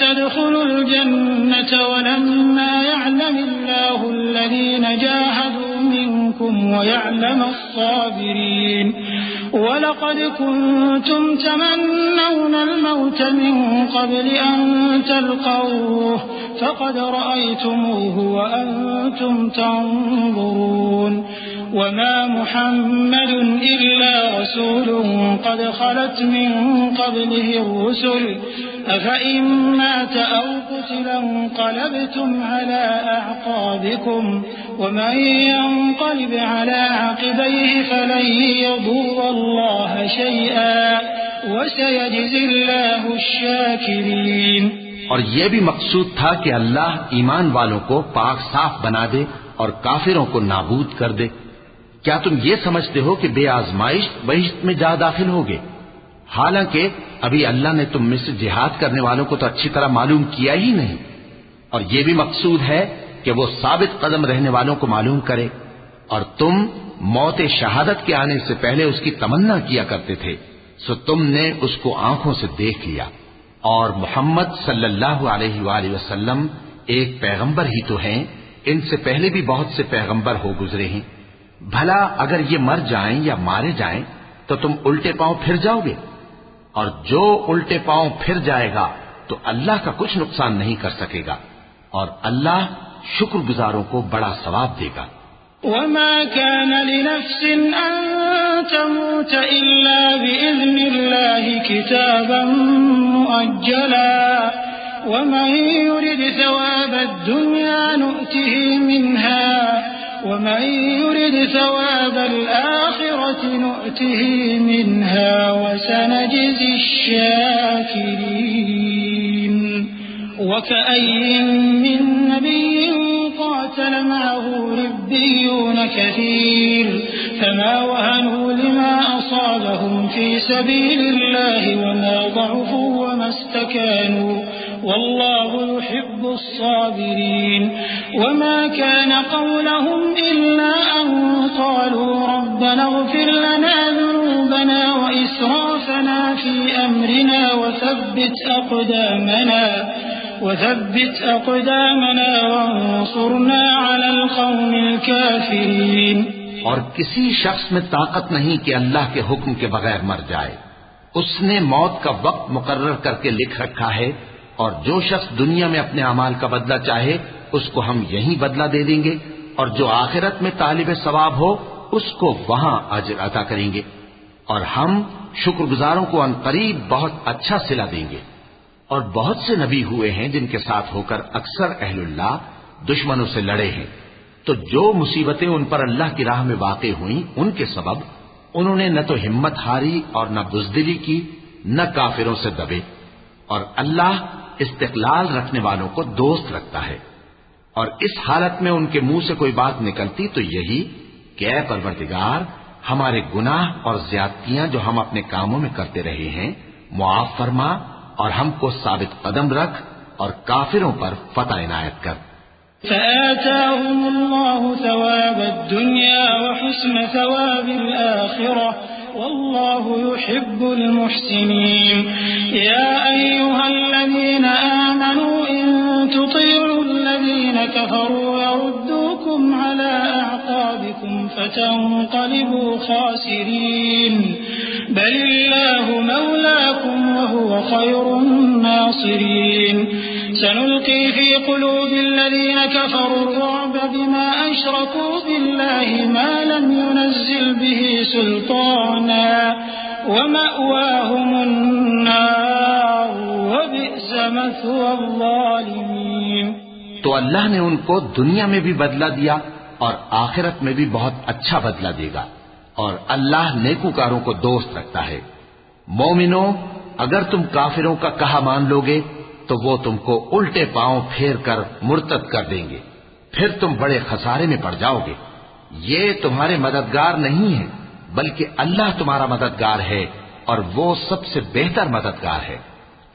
تَدْخُلُوا الْجَنَّةَ وَلَمَّا يَعْلَمِ اللَّهُ الَّذِينَ جَاهَدُوا مِنكُمْ وَيَعْلَمَ الصَّابِرِينَ. وَلَقَدْ كُنتُمْ تَمَنَّوْنَ الْمَوْتَ مِن قَبْلِ أَن تَلْقَوْهُ فَقَدْ رَأَيْتُمُوهُ وَأَنتُمْ تَنظُرُونَ. وَمَا مُحَمَّدٌ إِلَّا رَسُولٌ قَدْ خَلَتْ مِن قَبْلِهِ الرُّسُلُ أَفَإِن مَّاتَ أَوْ قُتِلَ انقَلَبْتُمْ عَلَىٰ أَعْقَابِكُمْ وَمَن يَنقَلِبْ عَلَىٰ عَقِبَيْهِ فَلَن يَضُرَّ اللَّهَ شَيْئًا وَسَيَجْزِي اللَّهُ الشَّاكِرِينَ. اور یہ بھی مقصود تھا کہ اللہ ایمان والوں کو پاک صاف بنا دے اور کافروں کو نابود کر دے. کیا تم یہ سمجھتے ہو کہ بے آزمائش بہشت میں جا داخل ہوگے؟ حالانکہ ابھی اللہ نے تم میں سے جہاد کرنے والوں کو تو اچھی طرح معلوم کیا ہی نہیں. اور یہ بھی مقصود ہے کہ وہ ثابت قدم رہنے والوں کو معلوم کرے. اور تم موت شہادت کے آنے سے پہلے اس کی تمنا کیا کرتے تھے، سو تم نے اس کو آنکھوں سے دیکھ لیا. اور محمد صلی اللہ علیہ وآلہ وسلم ایک پیغمبر ہی تو ہیں، ان سے پہلے بھی بہت سے پیغمبر ہو گزرے ہیں. بھلا اگر یہ مر جائیں یا مارے جائیں تو تم الٹے پاؤں پھر جاؤ گے؟ اور جو الٹے پاؤں پھر جائے گا تو اللہ کا کچھ نقصان نہیں کر سکے گا، اور اللہ شکر گزاروں کو بڑا ثواب دے گا. وما كان لنفس أن تموت إلا بإذن الله كتابا مؤجلا ومن يرد ثواب الدنيا نؤته منها ومن يرد ثواب الآخرة نؤته منها وسنجزي الشاكرين. وكأي من نبي قاتل وقاتل معه ربيون كثير فما وهنوا لما أصابهم في سبيل الله وما ضعفوا وما استكانوا والله يحب الصابرين وما كان قولهم إلا أن قالوا ربنا اغفر لنا ذنوبنا وإسرافنا في أمرنا وثبت أقدامنا وانصرنا على القوم الكافرين. اور کسی شخص میں طاقت نہیں کہ اللہ کے حکم کے بغیر مر جائے. اس نے موت کا وقت مقرر کر کے لکھ رکھا ہے، اور جو شخص دنیا میں اپنے اعمال کا بدلہ چاہے اس کو ہم یہی بدلہ دے دیں گے، اور جو آخرت میں طالب ثواب ہو اس کو وہاں اجر عطا کریں گے، اور ہم شکر گزاروں کو عنقریب بہت اچھا صلہ دیں گے. اور بہت سے نبی ہوئے ہیں جن کے ساتھ ہو کر اکثر اہل اللہ دشمنوں سے لڑے ہیں، تو جو مصیبتیں ان پر اللہ کی راہ میں واقع ہوئیں ان کے سبب انہوں نے نہ تو ہمت ہاری اور نہ بزدلی کی، نہ کافروں سے دبے. اور اللہ استقلال رکھنے والوں کو دوست رکھتا ہے. اور اس حالت میں ان کے منہ سے کوئی بات نکلتی تو یہی کہ اے پروردگار، ہمارے گناہ اور زیادتیاں جو ہم اپنے کاموں میں کرتے رہے ہیں معاف فرما، اور ہم کو ثابت قدم رکھ اور کافروں پر فتح عنایت کر. فآتاهم الله ثواب الدنيا وحسن ثواب الآخرة والله يحب المحسنين. يا أيها الذين آمنوا إن تطيعوا الذين كفروا يردوكم على أعقابكم فتنقلبوا خاسرين بل الله مولاكم وهو خير الناصرين. سنلقي في قلوب الذين كفروا الرعب بما أشركوا بالله ما لم ينزل به سلطانا ومأواهم النار وبئس مثوى الظالمين. تو اللہ نے ان کو دنیا میں بھی بدلہ دیا اور آخرت میں بھی بہت اچھا بدلہ دے گا، اور اللہ نیکوکاروں کو دوست رکھتا ہے. مومنو، اگر تم کافروں کا کہا مان لوگے تو وہ تم کو الٹے پاؤں پھیر کر مرتد کر دیں گے، پھر تم بڑے خسارے میں پڑ جاؤ گے. یہ تمہارے مددگار نہیں ہے بلکہ اللہ تمہارا مددگار ہے، اور وہ سب سے بہتر مددگار ہے.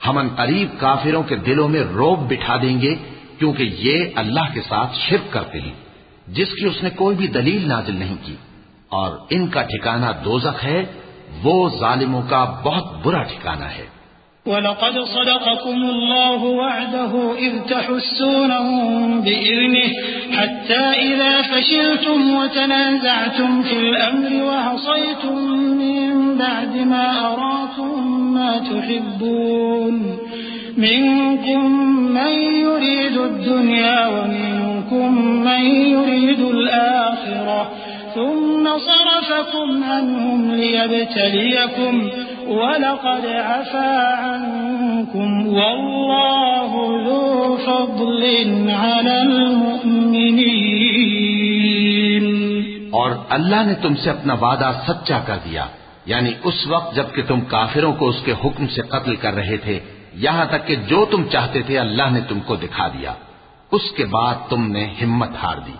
ہم عنقریب کافروں کے دلوں میں رعب بٹھا دیں گے کیونکہ یہ اللہ کے ساتھ شرک کرتے ہیں جس کی اس نے کوئی بھی دلیل نازل نہیں کی، اور ان کا ٹھکانہ دوزخ ہے، وہ ظالموں کا بہت برا ٹھکانہ ہے. وَلَقَدْ صَدَقَكُمُ اللَّهُ وَعْدَهُ إِذْ تَحُسُّونَهُم بِإِذْنِهِ حَتَّى إِذَا فَشِلْتُمْ وَتَنَازَعْتُمْ فِي الْأَمْرِ وَعَصَيْتُم مِّن بَعْدِ مَا أَرَاكُم مَّا تُحِبُّونَ مِنكُم مَّن يُرِيدُ الدُّنْيَا وَمِنكُم مَّن يُرِيدُ الْآخِرَةَ ثم صرفكم عنهم ليبتليكم ولقد عفا عنكم والله ذو فضل على المؤمنين. اور اللہ نے تم سے اپنا وعدہ سچا کر دیا، یعنی اس وقت جب کہ تم کافروں کو اس کے حکم سے قتل کر رہے تھے، یہاں تک کہ جو تم چاہتے تھے اللہ نے تم کو دکھا دیا. اس کے بعد تم نے ہمت ہار دی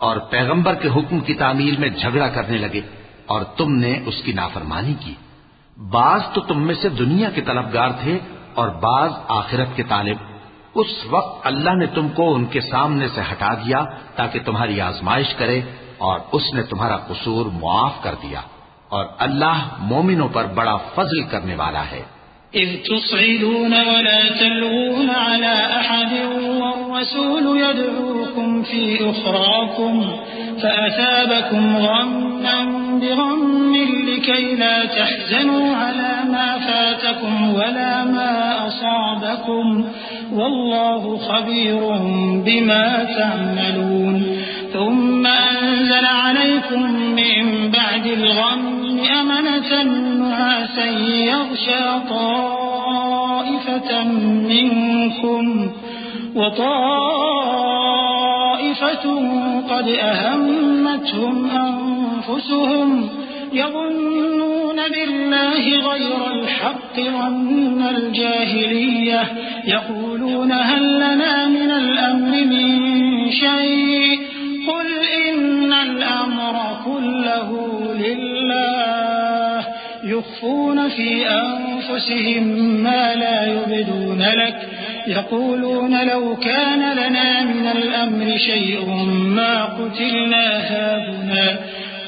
اور پیغمبر کے حکم کی تعمیل میں جھگڑا کرنے لگے اور تم نے اس کی نافرمانی کی. بعض تو تم میں سے دنیا کے طلبگار تھے اور بعض آخرت کے طالب. اس وقت اللہ نے تم کو ان کے سامنے سے ہٹا دیا تاکہ تمہاری آزمائش کرے، اور اس نے تمہارا قصور معاف کر دیا، اور اللہ مومنوں پر بڑا فضل کرنے والا ہے. إذ تصعدون ولا تلوون على أحد والرسول يدعوكم في أخراكم فأثابكم غما بغم لكي لا تحزنوا على ما فاتكم ولا ما أصابكم والله خبير بما تعملون. ثم أنزل عليكم من بعد الغم أمنة نعاسا يغشى طائفة منكم وطائفة قد أهمتهم أنفسهم يظنون بالله غير الحق ظن الجاهلية يقولون هل لنا من الأمر من شيء ويخفون في أنفسهم ما لا يبدون لك يقولون لو كان لنا من الأمر شيء ما قتلنا هاهنا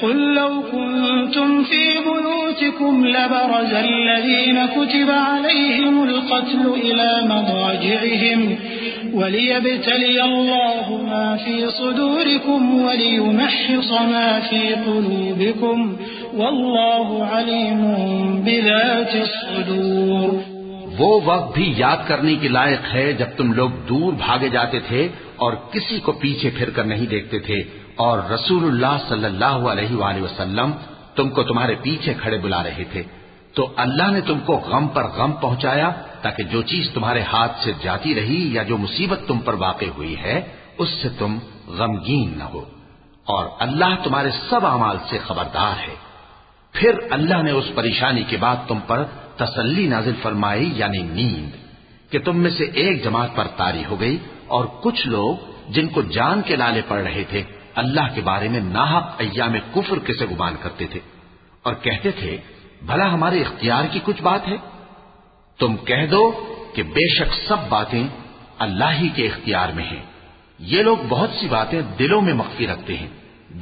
قل لو كنتم في بيوتكم لبرز الذين كتب عليهم القتل إلى مضاجعهم وليبتلي الله ما في صدوركم وليمحص ما في قلوبكم والله عليم بذات الصدور. وہ وقت بھی یاد کرنے کے لائق ہے جب تم لوگ دور بھاگے جاتے تھے اور کسی کو پیچھے پھر کر نہیں دیکھتے تھے اور رسول اللہ صلی اللہ علیہ وآلہ وسلم تم کو تمہارے پیچھے کھڑے بلا رہے تھے تو اللہ نے تم کو غم پر غم پہنچایا تاکہ جو چیز تمہارے ہاتھ سے جاتی رہی یا جو مصیبت تم پر واقع ہوئی ہے اس سے تم غمگین نہ ہو اور اللہ تمہارے سب اعمال سے خبردار ہے. پھر اللہ نے اس پریشانی کے بعد تم پر تسلی نازل فرمائی یعنی نیند کہ تم میں سے ایک جماعت پر طاری ہو گئی اور کچھ لوگ جن کو جان کے لالے پڑ رہے تھے اللہ کے بارے میں ناحق ایام کفر کے سے گمان کرتے تھے اور کہتے تھے بھلا ہمارے اختیار کی کچھ بات ہے. تم کہہ دو کہ بے شک سب باتیں اللہ ہی کے اختیار میں ہیں. یہ لوگ بہت سی باتیں دلوں میں مخفی رکھتے ہیں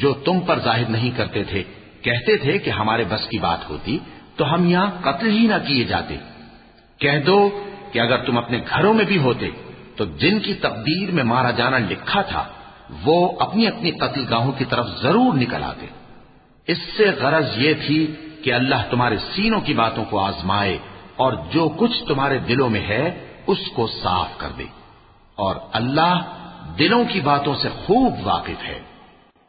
جو تم پر ظاہر نہیں کرتے تھے. کہتے تھے کہ ہمارے بس کی بات ہوتی تو ہم یہاں قتل ہی نہ کیے جاتے. کہہ دو کہ اگر تم اپنے گھروں میں بھی ہوتے تو جن کی تقدیر میں مارا جانا لکھا تھا وہ اپنی اپنی قتل گاہوں کی طرف ضرور نکل آتے. اس سے غرض یہ تھی کہ اللہ تمہارے سینوں کی باتوں کو آزمائے اور جو کچھ تمہارے دلوں میں ہے اس کو صاف کر دے اور اللہ دلوں کی باتوں سے خوب واقف ہے.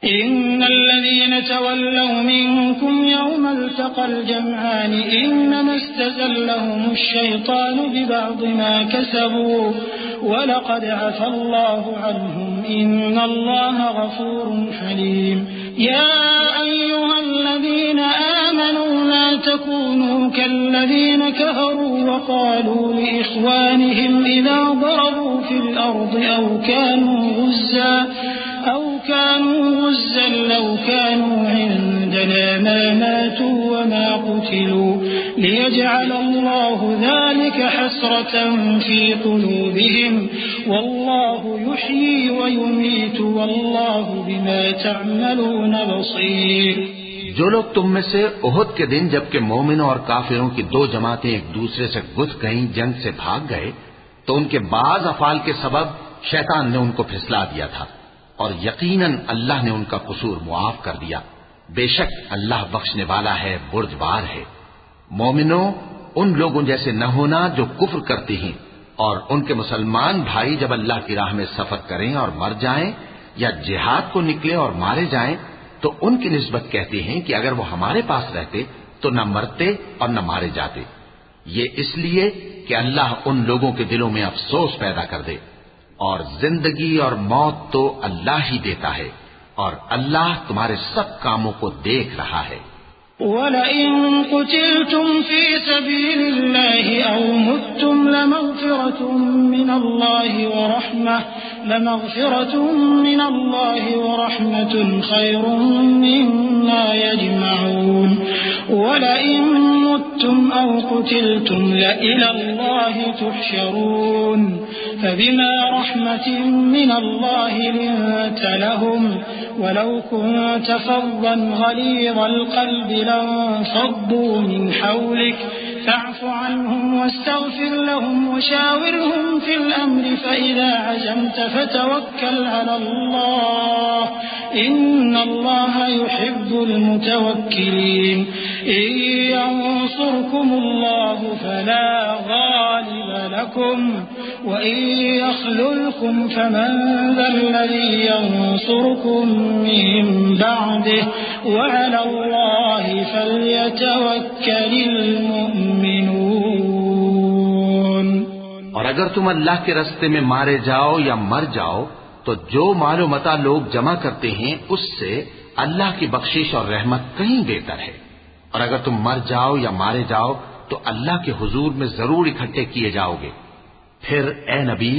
إن الذين تولوا منكم يوم التقى الجمعان إنما استزلهم الشيطان ببعض ما كسبوا ولقد عفى الله عنهم إن الله غفور حليم. يا أيها الذين آمنوا لا تكونوا كالذين كفروا وقالوا لإخوانهم إذا ضربوا في الأرض أو كانوا غزا لو كانوا عندنا ما ماتوا وما قتلوا ليجعل الله ذلك حسرة في قلوبهم والله يحيي ويميت والله بما تعملون بصير. جو لوگ تم میں سے احد کے دن جبکہ مومنوں اور کافروں کی دو جماعتیں ایک دوسرے سے گتھ گئیں جنگ سے بھاگ گئے تو ان کے بعض افعال کے سبب شیطان نے ان کو پھسلا دیا تھا اور یقیناً اللہ نے ان کا قصور معاف کر دیا. بے شک اللہ بخشنے والا ہے بردبار ہے. مومنوں ان لوگوں جیسے نہ ہونا جو کفر کرتے ہیں اور ان کے مسلمان بھائی جب اللہ کی راہ میں سفر کریں اور مر جائیں یا جہاد کو نکلے اور مارے جائیں تو ان کی نسبت کہتے ہیں کہ اگر وہ ہمارے پاس رہتے تو نہ مرتے اور نہ مارے جاتے. یہ اس لیے کہ اللہ ان لوگوں کے دلوں میں افسوس پیدا کر دے اور زندگی اور موت تو اللہ ہی دیتا ہے اور اللہ تمہارے سب کاموں کو دیکھ رہا ہے. وَلَئِن قُتِلْتُمْ فِي سَبِيلِ اللَّهِ أَوْ مُتُّمْ لَمَغْفِرَةٌ مِّنَ اللَّهِ وَرَحْمَةٌ خَيْرٌ مِّمَّا يَجْمَعُونَ. وَلَئِن مُتُّمْ أَوْ قُتِلْتُمْ لَإِلَى اللَّهِ تُحْشَرُونَ. فبما رحمة من الله لنت لهم ولو كنت فظا غليظ القلب لانفضوا من حولك فاعف عنهم واستغفر لهم وشاورهم في الأمر فإذا عزمت فتوكل على الله إن الله يحب المتوكلين. إن ينصركم الله فلا غالب لكم وإن يخذلكم فمن ذا الذي ينصركم من بعده وعلى الله فليتوكل المؤمنون. اور اگر تم اللہ کے راستے میں مارے جاؤ یا مر جاؤ تو جو مال و متاع لوگ جمع کرتے ہیں اس سے اللہ کی بخشش اور رحمت کہیں بہتر ہے. اور اگر تم مر جاؤ یا مارے جاؤ تو اللہ کے حضور میں ضرور اکٹھے کیے جاؤ گے. پھر اے نبی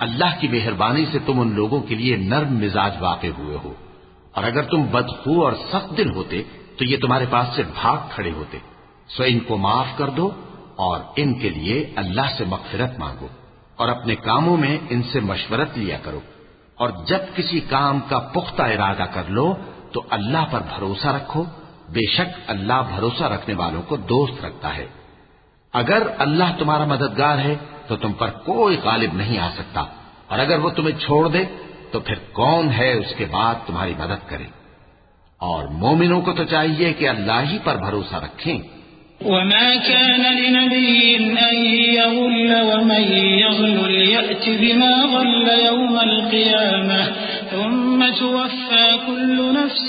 اللہ کی مہربانی سے تم ان لوگوں کے لیے نرم مزاج واقع ہوئے ہو اور اگر تم بدخو اور سخت دل ہوتے تو یہ تمہارے پاس سے بھاگ کھڑے ہوتے. سو ان کو معاف کر دو اور ان کے لیے اللہ سے مغفرت مانگو اور اپنے کاموں میں ان سے مشورت لیا کرو، اور جب کسی کام کا پختہ ارادہ کر لو تو اللہ پر بھروسہ رکھو، بے شک اللہ بھروسہ رکھنے والوں کو دوست رکھتا ہے۔ اگر اللہ تمہارا مددگار ہے تو تم پر کوئی غالب نہیں آ سکتا، اور اگر وہ تمہیں چھوڑ دے تو پھر کون ہے اس کے بعد تمہاری مدد کرے۔ اور مومنوں کو تو چاہیے کہ اللہ ہی پر بھروسہ رکھیں۔ وما كان لنبي أن يغل ومن يغل يأت بما غل يوم القيامة ثم توفى كل نفس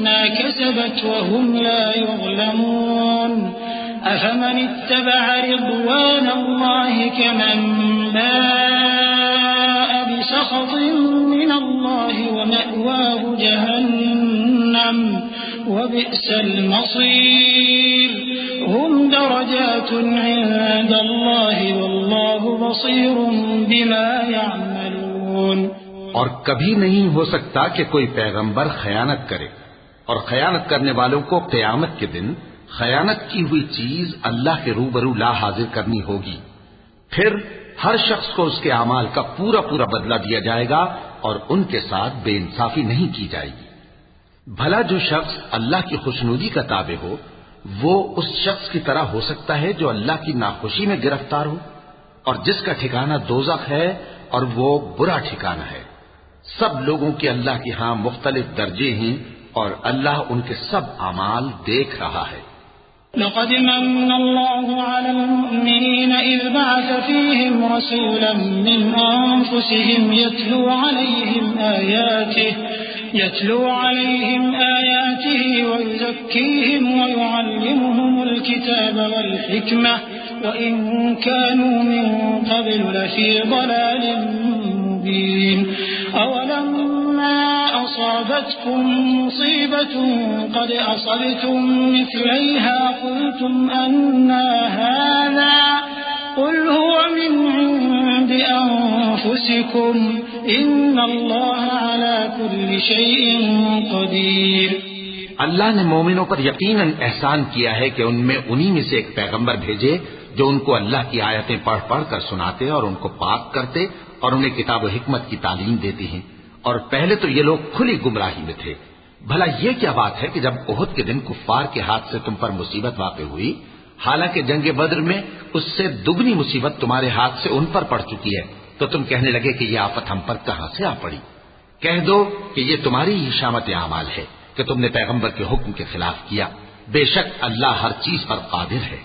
ما كسبت وهم لا يظلمون أفمن اتبع رضوان الله كمن باء بسخط من الله ومأواه جهنم وبئس المصير هم درجات عند الله والله بصير بما يعملون۔ اور کبھی نہیں ہو سکتا کہ کوئی پیغمبر خیانت کرے، اور خیانت کرنے والوں کو قیامت کے دن خیانت کی ہوئی چیز اللہ کے روبرو لا حاضر کرنی ہوگی، پھر ہر شخص کو اس کے اعمال کا پورا پورا بدلہ دیا جائے گا اور ان کے ساتھ بے انصافی نہیں کی جائے گی۔ بھلا جو شخص اللہ کی خوشنودی کا تابع ہو وہ اس شخص کی طرح ہو سکتا ہے جو اللہ کی ناخوشی میں گرفتار ہو، اور جس کا ٹھکانہ دوزخ ہے اور وہ برا ٹھکانہ ہے۔ سب لوگوں کے اللہ کے ہاں مختلف درجے ہیں اور اللہ ان کے سب اعمال دیکھ رہا ہے۔ لقد من الله على المؤمنين إذ بعث فيهم رسولا من أنفسهم يتلو عليهم آياته ويزكيهم ويعلمهم الكتاب والحكمة وإن كانوا من قبل لفي ضلال مبين أولما أصابتكم مصيبة قد أصبتم مثليها قلتم أنى هذا قل هو من عند أنفسكم إن الله على كل شيء قدير۔ اللہ نے مومنوں پر یقیناً احسان کیا ہے کہ ان میں انہی میں سے ایک پیغمبر بھیجے جو ان کو اللہ کی آیتیں پڑھ پڑھ کر سناتے اور ان کو پاک کرتے اور انہیں کتاب و حکمت کی تعلیم دیتے ہیں، اور پہلے تو یہ لوگ کھلی گمراہی میں تھے۔ بھلا یہ کیا بات ہے کہ جب احد کے دن کفار کے ہاتھ سے تم پر مصیبت واقع ہوئی، حالانکہ جنگ بدر میں اس سے دگنی مصیبت تمہارے ہاتھ سے ان پر پڑ چکی ہے، تو تم کہنے لگے کہ یہ آفت ہم پر کہاں سے آ پڑی؟ کہہ دو کہ یہ تمہاری ہی شامت اعمال ہے کہ تم نے پیغمبر کے حکم کے خلاف کیا، بے شک اللہ ہر چیز پر قادر ہے۔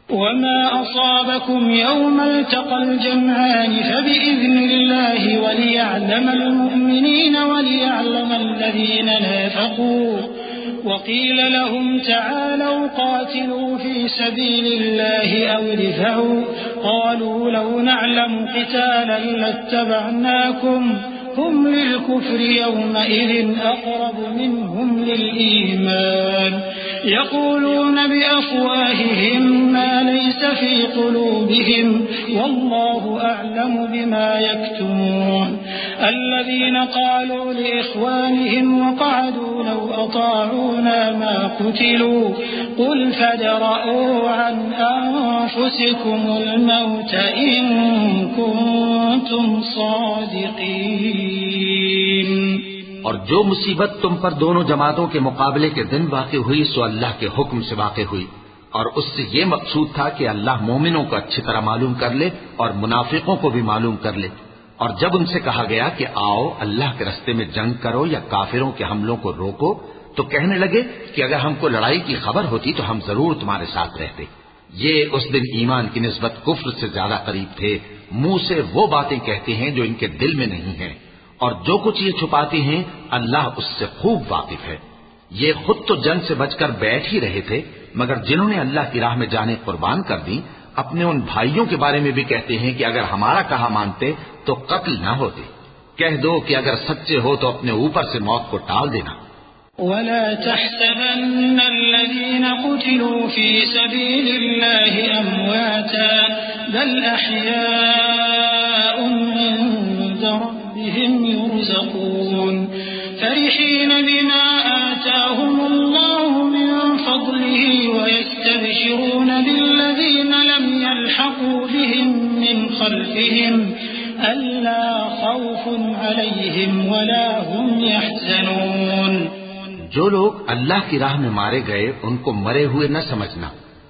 وما أصابكم يوم التقى الجمعان فبإذن الله وليعلم المؤمنين وليعلم الذين نافقوا وقيل لهم تعالوا قاتلوا في سبيل الله أو ادفعوا قالوا لو نعلم قتالا لاتبعناكم هم للكفر يومئذ أقرب منهم للإيمان يقولون بأفواههم ما ليس في قلوبهم والله أعلم بما يكتمون الذين قالوا لإخوانهم وقعدوا لو أطاعونا ما قتلوا قل فادرءوا عن أنفسكم الموت إن كنتم صادقين۔ اور جو مصیبت تم پر دونوں جماعتوں کے مقابلے کے دن واقع ہوئی سو اللہ کے حکم سے واقع ہوئی، اور اس سے یہ مقصود تھا کہ اللہ مومنوں کو اچھی طرح معلوم کر لے اور منافقوں کو بھی معلوم کر لے۔ اور جب ان سے کہا گیا کہ آؤ اللہ کے رستے میں جنگ کرو یا کافروں کے حملوں کو روکو، تو کہنے لگے کہ اگر ہم کو لڑائی کی خبر ہوتی تو ہم ضرور تمہارے ساتھ رہتے۔ یہ اس دن ایمان کی نسبت کفر سے زیادہ قریب تھے، منہ سے وہ باتیں کہتے ہیں جو ان کے دل میں نہیں ہیں، اور جو کچھ یہ چھپاتے ہیں اللہ اس سے خوب واقف ہے۔ یہ خود تو جنگ سے بچ کر بیٹھ ہی رہے تھے، مگر جنہوں نے اللہ کی راہ میں جانیں قربان کر دی اپنے ان بھائیوں کے بارے میں بھی کہتے ہیں کہ اگر ہمارا کہا مانتے تو قتل نہ ہوتے۔ کہہ دو کہ اگر سچے ہو تو اپنے اوپر سے موت کو ٹال دینا۔ ولا تحسبن الذين قتلوا في سبيل الله أمواتا بل أحياء عند ربهم يرزقون فرحين بما آتاهم الله من وفضله ويستبشرون بالذين لم يلحقوا بهم من خلفهم ألا خوف عليهم ولا هم يحزنون۔ جو لوگ اللہ کی راہ میں مارے گئے ان کو مرے ہوئے نہ سمجھنا،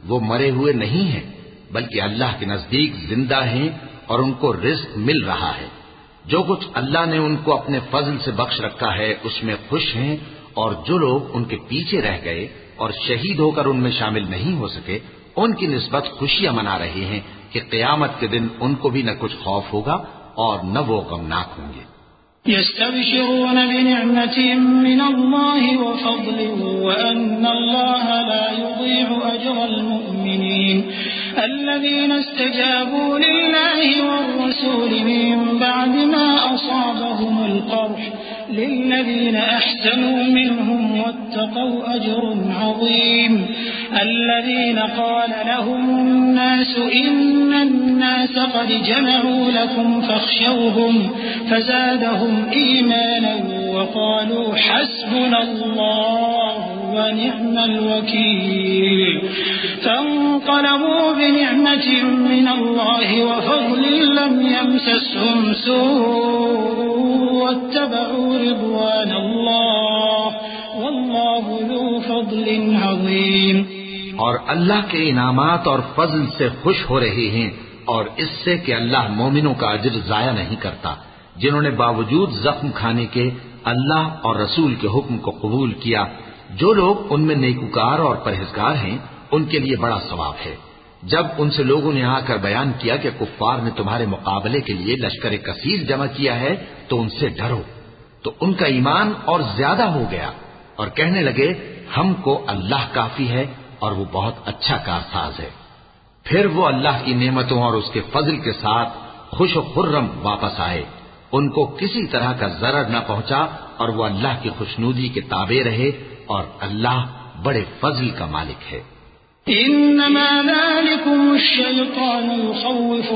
وہ مرے ہوئے نہیں ہیں بلکہ اللہ کے نزدیک زندہ ہیں اور ان کو رزق مل رہا ہے۔ جو کچھ اللہ نے ان کو اپنے فضل سے بخش رکھا ہے اس میں خوش ہیں، اور جو لوگ ان کے پیچھے رہ گئے اور شہید ہو کر ان میں شامل نہیں ہو سکے ان کی نسبت خوشیاں منا رہے ہیں کہ قیامت کے دن ان کو بھی نہ کچھ خوف ہوگا اور نہ وہ غمناک ہوں گے۔ يستبشرون بنعمة من الله وفضل وأن الله لا يضيع أجر المؤمنين الذين استجابوا لله والرسول من بعد ما أصابهم القرح للذين أحسنوا منهم واتقوا أجر عظيم الذين قال لهم الناس إن الناس قد جمعوا لكم فاخشوهم فزادهم إيمانا وقالوا حسبنا الله ونعم الوكيل فانقلبوا بنعمة من الله وفضل لم يمسسهم سوء واتبعوا رضوان الله والله ذو فضل عظيم۔ اور اللہ کے انعامات اور فضل سے خوش ہو رہے ہیں اور اس سے کہ اللہ مومنوں کا اجر ضائع نہیں کرتا جنہوں نے باوجود زخم کھانے کے اللہ اور رسول کے حکم کو قبول کیا۔ جو لوگ ان میں نیکوکار اور پرہیزگار ہیں ان کے لیے بڑا ثواب ہے۔ جب ان سے لوگوں نے آ کر بیان کیا کہ کفار نے تمہارے مقابلے کے لیے لشکر کثیر جمع کیا ہے تو ان سے ڈرو، تو ان کا ایمان اور زیادہ ہو گیا اور کہنے لگے ہم کو اللہ کافی ہے اور وہ بہت اچھا کارساز ہے۔ پھر وہ اللہ کی نعمتوں اور اس کے فضل کے ساتھ خوش و خرم واپس آئے، ان کو کسی طرح کا ضرر نہ پہنچا اور وہ اللہ کی خوشنودی کے تابع رہے اور اللہ بڑے فضل کا مالک ہے۔ إنما ذلكم الشيطان يخوف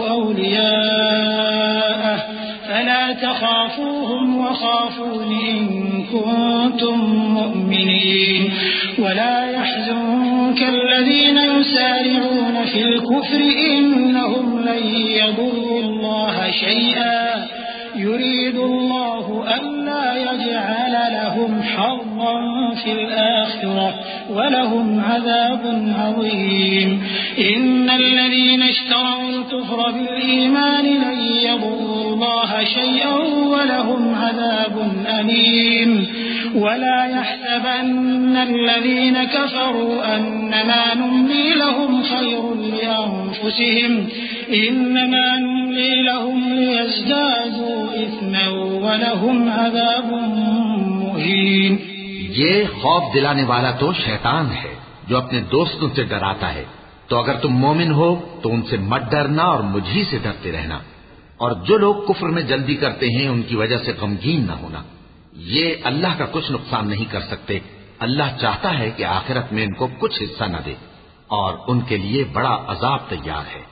أولياءه فلا تخافوهم وخافون إن كنتم مؤمنين ولا يحزنك الذين يسارعون في الكفر إنهم لن يضروا الله شيئا يريد الله ألا يجعل لهم حظا في الآخرة ولهم عذاب عظيم إن الذين اشتروا الكفر بالإيمان لن يضروا الله شيئا ولهم عذاب أليم ولا يحسبن الذين كفروا أنما نملي لهم خير لأنفسهم إنما نملي لهم ليزدادوا إثما ولهم عذاب مهين۔ یہ خوف دلانے والا تو شیطان ہے جو اپنے دوستوں سے ڈراتا ہے، تو اگر تم مومن ہو تو ان سے مت ڈرنا اور مجھی سے ڈرتے رہنا، اور جو لوگ کفر میں جلدی کرتے ہیں ان کی وجہ سے غمگین نہ ہونا، یہ اللہ کا کچھ نقصان نہیں کر سکتے۔ اللہ چاہتا ہے کہ آخرت میں ان کو کچھ حصہ نہ دے اور ان کے لیے بڑا عذاب تیار ہے۔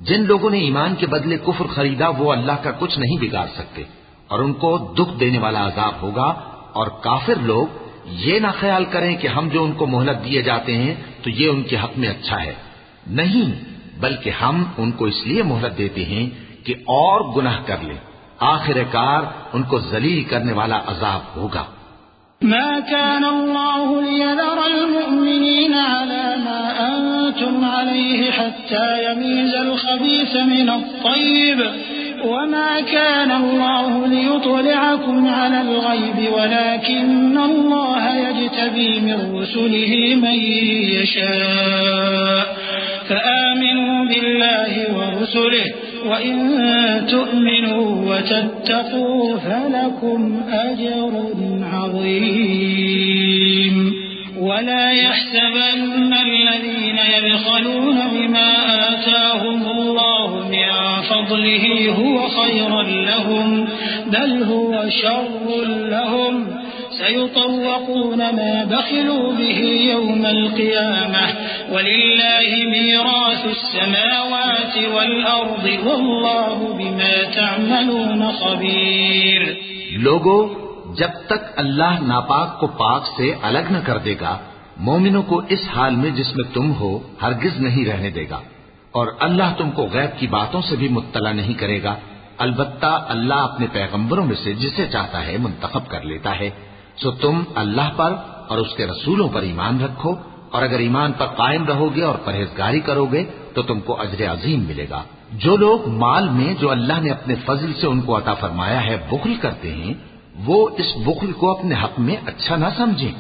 جن لوگوں نے ایمان کے بدلے کفر خریدا وہ اللہ کا کچھ نہیں بگاڑ سکتے اور ان کو دکھ دینے والا عذاب ہوگا۔ اور کافر لوگ یہ نہ خیال کریں کہ ہم جو ان کو مہلت دیے جاتے ہیں تو یہ ان کے حق میں اچھا ہے، نہیں، بلکہ ہم ان کو اس لیے مہلت دیتے ہیں کہ اور گناہ کر لیں، آخر کار ان کو ذلیل کرنے والا عذاب ہوگا۔ ما كان الله ليذر المؤمنين على ما أنتم عليه حتى يميز الخبيث من الطيب وما كان الله ليطلعكم على الغيب ولكن الله يجتبي من رسله من يشاء فآمنوا بالله ورسله وإن تؤمنوا وتتقوا فلكم أجر عظيم ولا يحسبن الذين يبخلون بما آتاهم الله من فضله هو خيرا لهم بل هو شر لهم سيطوقون ما بخلوا به يوم القيامة ولله ميراث السماوات والأرض والله بما تعملون خبير۔ لوگو، جب تک اللہ ناپاک کو پاک سے الگ نہ کر دے گا مومنوں کو اس حال میں جس میں تم ہو ہرگز نہیں رہنے دے گا، اور اللہ تم کو غیب کی باتوں سے بھی مطلع نہیں کرے گا، البتہ اللہ اپنے پیغمبروں میں سے جسے چاہتا ہے منتخب کر لیتا ہے۔ سو تم اللہ پر اور اس کے رسولوں پر ایمان رکھو، اور اگر ایمان پر قائم رہو گے اور پرہیزگاری کرو گے تو تم کو اجر عظیم ملے گا۔ جو لوگ مال میں جو اللہ نے اپنے فضل سے ان کو عطا فرمایا ہے بخل کرتے ہیں، وہ اس بخل کو اپنے حق میں اچھا نہ سمجھیں،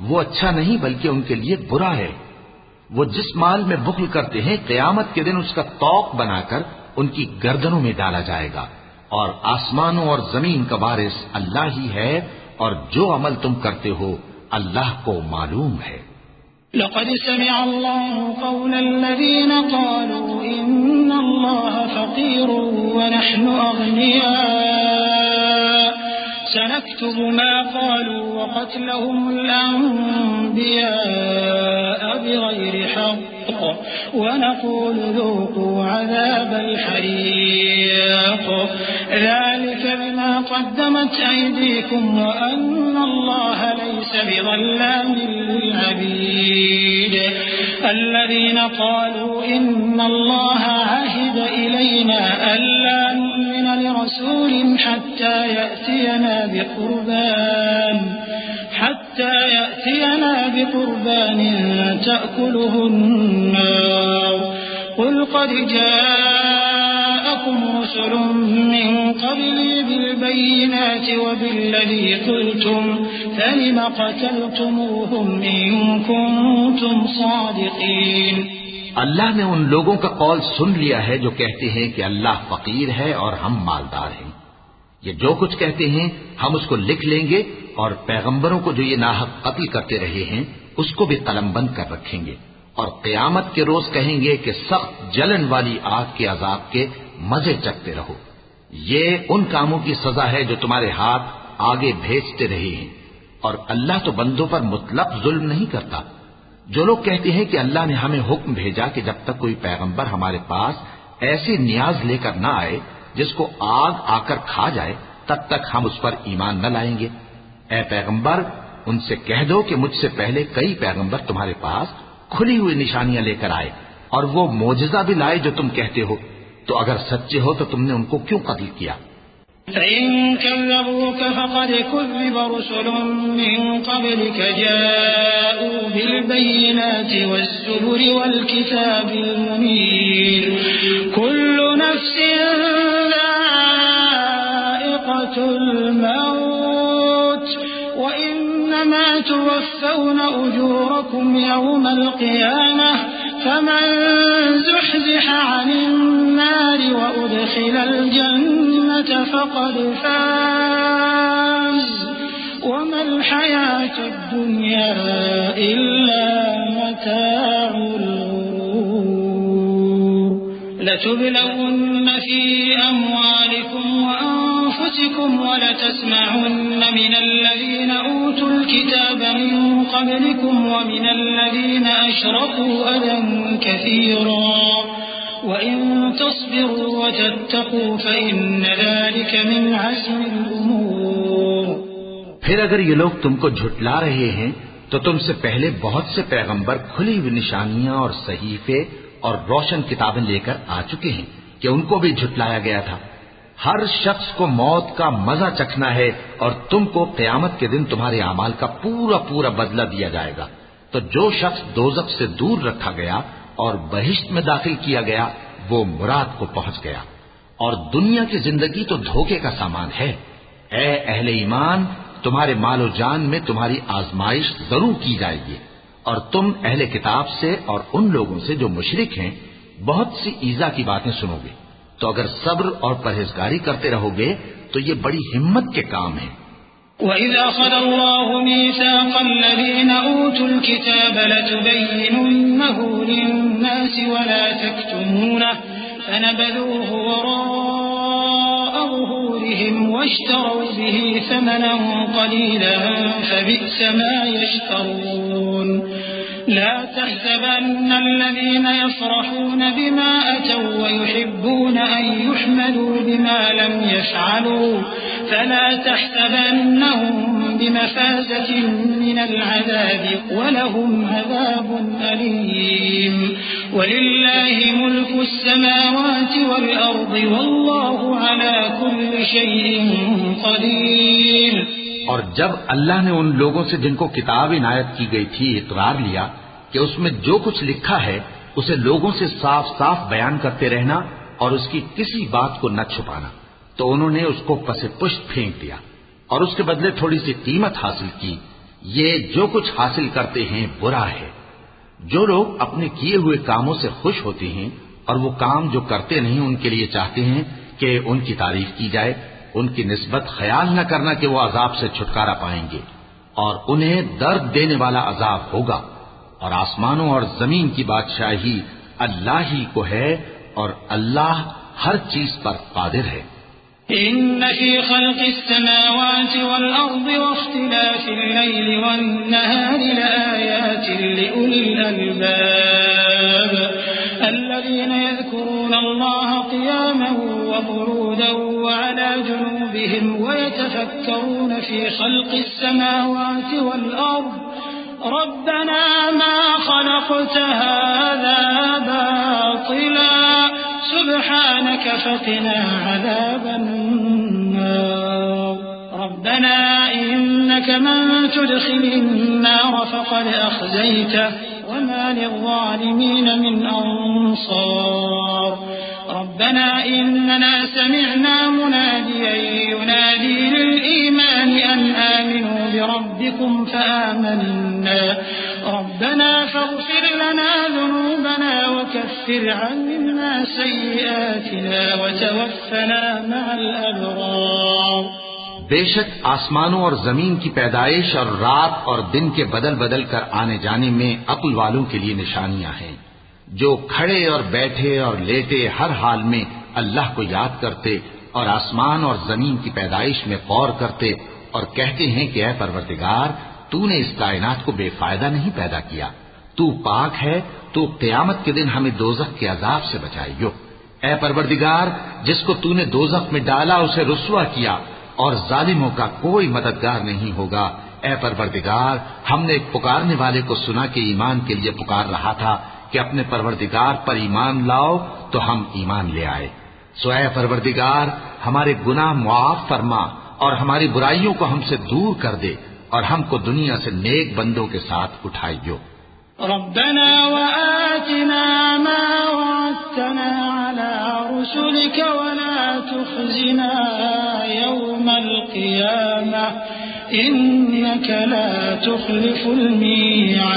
وہ اچھا نہیں بلکہ ان کے لیے برا ہے۔ وہ جس مال میں بخل کرتے ہیں قیامت کے دن اس کا طوق بنا کر ان کی گردنوں میں ڈالا جائے گا، اور آسمانوں اور زمین کا وارث اللہ ہی ہے، اور جو عمل تم کرتے ہو اللہ کو معلوم ہے۔ لقد سمع الله قول الذين قالوا إن الله فقير ونحن أغنياء سنكتب ما قالوا وقتلهم الأنبياء بغير حق ونقول ذوقوا عذاب الحريق ذلك بما قدمت أيديكم وأن الله ليس بظلام للعبيد الذين قالوا إن الله عهد إلينا ألا نؤمن لرسول حتى يأتينا بقربان تأكله النار قل قد جاءكم رسل من قبلي بالبينات وبالذي قلتم فلم قتلتموهم إن كنتم صادقين۔ اللہ نے ان لوگوں کا قول سن لیا ہے جو کہتے ہیں کہ اللہ فقیر ہے اور ہم مالدار ہیں۔ یہ جو کچھ کہتے ہیں ہم اس کو لکھ لیں گے، اور پیغمبروں کو جو یہ ناحق قتل کرتے رہے ہیں اس کو بھی قلم بند کر رکھیں گے، اور قیامت کے روز کہیں گے کہ سخت جلن والی آگ کے عذاب کے مزے چکتے رہو۔ یہ ان کاموں کی سزا ہے جو تمہارے ہاتھ آگے بھیجتے رہے ہیں، اور اللہ تو بندوں پر مطلق ظلم نہیں کرتا۔ جو لوگ کہتے ہیں کہ اللہ نے ہمیں حکم بھیجا کہ جب تک کوئی پیغمبر ہمارے پاس ایسی نیاز لے کر نہ آئے جس کو آگ آ کر کھا جائے تب تک ہم اس پر ایمان نہ لائیں گے، اے پیغمبر ان سے کہہ دو کہ مجھ سے پہلے کئی پیغمبر تمہارے پاس کھلی ہوئی نشانیاں لے کر آئے اور وہ معجزہ بھی لائے جو تم کہتے ہو، تو اگر سچے ہو تو تم نے ان کو کیوں قتل کیا؟ فإن كذبوك فقد كذب رسل من قبلك جاءوا بالبينات والزبر والكتاب المنير كل نفس ذائقة الموت وإنما توفون أجوركم يوم القيامة فمن زحزح عن النار وأدخل الجنة فقد فاز وما الحياة الدنيا إلا متاع الغرور لتبلون في أموالكم وأنفسكم ولتسمعن من الذين أوتوا الكتاب من قبلكم ومن الذين أشركوا أذى كثيرا وإن تصبروا وتتقوا فإن ذلك من عزم الأمور۔ پھر اگر یہ لوگ تم کو جھٹلا رہے ہیں تو تم سے پہلے بہت سے پیغمبر کھلی ہوئی نشانیاں اور صحیفے اور روشن کتابیں لے کر آ چکے ہیں کہ ان کو بھی جھٹلایا گیا تھا۔ ہر شخص کو موت کا مزہ چکھنا ہے، اور تم کو قیامت کے دن تمہارے اعمال کا پورا پورا بدلہ دیا جائے گا۔ تو جو شخص دوزخ سے دور رکھا گیا اور بہشت میں داخل کیا گیا وہ مراد کو پہنچ گیا، اور دنیا کی زندگی تو دھوکے کا سامان ہے۔ اے اہل ایمان، تمہارے مال و جان میں تمہاری آزمائش ضرور کی جائے گی، اور تم اہل کتاب سے اور ان لوگوں سے جو مشرک ہیں بہت سی ایذا کی باتیں سنو گے، تو اگر صبر اور پرہیزگاری کرتے رہو گے تو یہ بڑی ہمت کے کام ہیں۔ وَإِذْ أَخَذَ اللَّهُ مِيثَاقَ الَّذِينَ أُوتُوا الْكِتَابَ لَتُبَيِّنُنَّهُ لِلنَّاسِ وَلَا تَكْتُمُونَهُ فَنَبَذُوهُ وَرَاءَ ظُهُورِهِمْ وَاشْتَرَوْا بِهِ ثَمَنًا قَلِيلًا فَبِئْسَ مَا يَشْتَرُونَ لا تحسبن الذين يفرحون بما أتوا ويحبون أن يحمدوا بما لم يفعلوا فلا تحسبنهم بمفازة من العذاب ولهم عذاب أليم ولله ملك السماوات والأرض والله على كل شيء قدير۔ اور جب اللہ نے ان لوگوں سے جن کو کتاب عنایت کی گئی تھی اقرار لیا کہ اس میں جو کچھ لکھا ہے اسے لوگوں سے صاف صاف بیان کرتے رہنا اور اس کی کسی بات کو نہ چھپانا، تو انہوں نے اس کو پس پشت پھینک دیا اور اس کے بدلے تھوڑی سی قیمت حاصل کی۔ یہ جو کچھ حاصل کرتے ہیں برا ہے۔ جو لوگ اپنے کیے ہوئے کاموں سے خوش ہوتے ہیں اور وہ کام جو کرتے نہیں ان کے لیے چاہتے ہیں کہ ان کی تعریف کی جائے، ان کی نسبت خیال نہ کرنا کہ وہ عذاب سے چھٹکارا پائیں گے اور انہیں درد دینے والا عذاب ہوگا۔ اور آسمانوں اور زمین کی بادشاہی اللہ ہی کو ہے اور اللہ ہر چیز پر قادر ہے۔ إن في خلق السماوات والأرض واختلاف الليل والنهار لآيات لأولي الألباب الذين يذكرون الله قياما وقعودا وعلى جنوبهم ويتفكرون في خلق السماوات والأرض ربنا ما خلقت هذا باطلا سبحانك فقنا عذاب النار ربنا إنك من تدخل النار فقد أخزيته وما للظالمين من أنصار ربنا إننا سمعنا مناديا ينادي للإيمان أن آمنوا بربكم فآمنا ربنا فاغفر لنا ذنوبنا وكفر عنا سيئاتنا وتوفنا مع الأبرار۔ بے شک آسمانوں اور زمین کی پیدائش اور رات اور دن کے بدل بدل کر آنے جانے میں عقل والوں کے لیے نشانیاں ہیں، جو کھڑے اور بیٹھے اور لیٹے ہر حال میں اللہ کو یاد کرتے اور آسمان اور زمین کی پیدائش میں غور کرتے اور کہتے ہیں کہ اے پروردگار تو نے اس کائنات کو بے فائدہ نہیں پیدا کیا، تو پاک ہے، تو قیامت کے دن ہمیں دوزخ کے عذاب سے بچائیو۔ اے پروردگار جس کو تو نے دوزخ میں ڈالا اسے رسوا کیا اور ظالموں کا کوئی مددگار نہیں ہوگا۔ اے پروردگار ہم نے ایک پکارنے والے کو سنا کہ ایمان کے لیے پکار رہا تھا کہ اپنے پروردگار پر ایمان لاؤ تو ہم ایمان لے آئے۔ سو اے پروردگار ہمارے گناہ معاف فرما اور ہماری برائیوں کو ہم سے دور کر دے اور ہم کو دنیا سے نیک بندوں کے ساتھ اٹھائیو۔ ربنا وآتنا ما وعدتنا على رسلك ولا تخزنا يوم القيامة إنك لا تخلف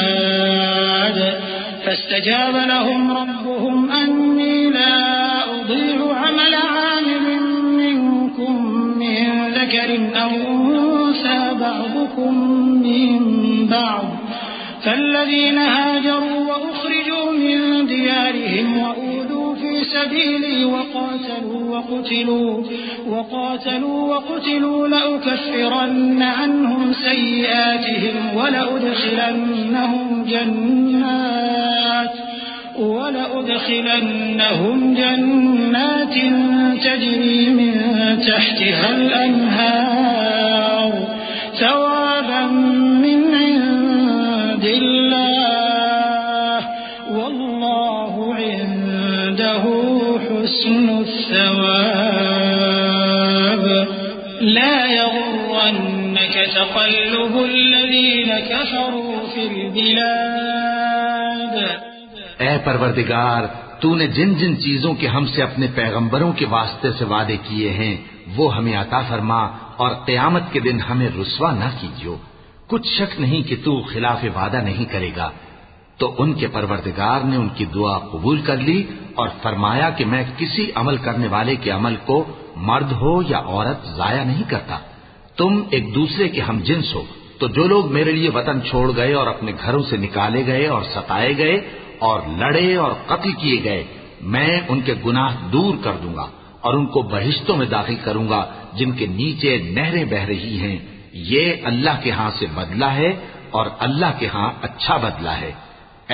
الميعاد فاستجاب لهم ربهم أني لا أضيع عمل عامل منكم من ذكر أو أنثى بعضكم من بعض فالذين هاجروا وأخرجوا من ديارهم وأوذوا في سبيلي وقاتلوا وقتلوا لأكفرن عنهم سيئاتهم ولأدخلنهم جنات تجري من تحتها الأنهار ثوابا من عند الله والله عنده حسن الثواب لا يغرنك تقلب الذين كفروا في البلاد۔ اے پروردگار تو نے جن جن چیزوں کے ہم سے اپنے پیغمبروں کے واسطے سے وعدے کیے ہیں وہ ہمیں عطا فرما اور قیامت کے دن ہمیں رسوا نہ کیجیو۔ کچھ شک نہیں کہ تو خلاف وعدہ نہیں کرے گا۔ تو ان کے پروردگار نے ان کی دعا قبول کر لی اور فرمایا کہ میں کسی عمل کرنے والے کے عمل کو مرد ہو یا عورت ضائع نہیں کرتا۔ تم ایک دوسرے کے ہم جنس ہو، تو جو لوگ میرے لیے وطن چھوڑ گئے اور اپنے گھروں سے نکالے گئے اور ستائے گئے اور لڑے اور قتل کیے گئے، میں ان کے گناہ دور کر دوں گا اور ان کو بہشتوں میں داخل کروں گا جن کے نیچے نہریں بہ رہی ہیں۔ یہ اللہ کے ہاں سے بدلہ ہے اور اللہ کے ہاں اچھا بدلہ ہے۔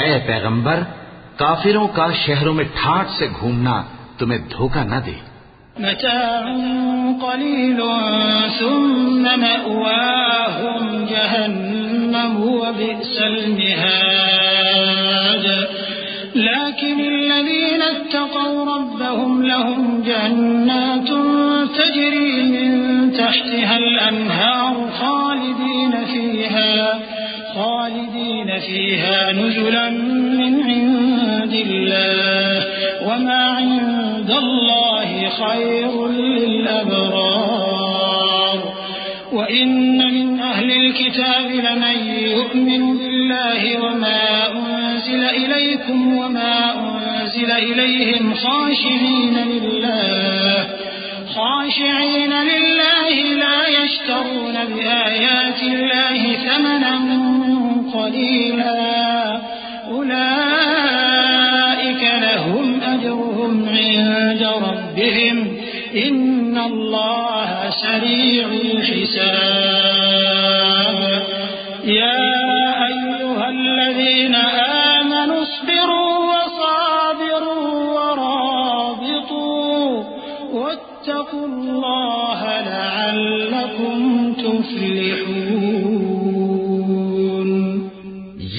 اے پیغمبر کافروں کا شہروں میں ٹھاٹ سے گھومنا تمہیں دھوکہ نہ دے۔ متاع قليل ثم مأواهم جهنم وبئس المهاد لكن الذين اتقوا ربهم لهم جنات تجري من تحتها الأنهار خالدين فيها نزلا من عند الله وما عند الله خير للأبرار وإن من أهل الكتاب لمن يؤمن بالله وما أنزل إليكم وما أنزل إليهم خاشعين لله لا يشترون بآيات الله ثمنا قليلا أولئك لهم أجرهم عند ربهم إن الله سريع الحساب يا أيها الذين آمنوا اصبروا وصابروا ورابطوا واتقوا الله لعلكم تفلحون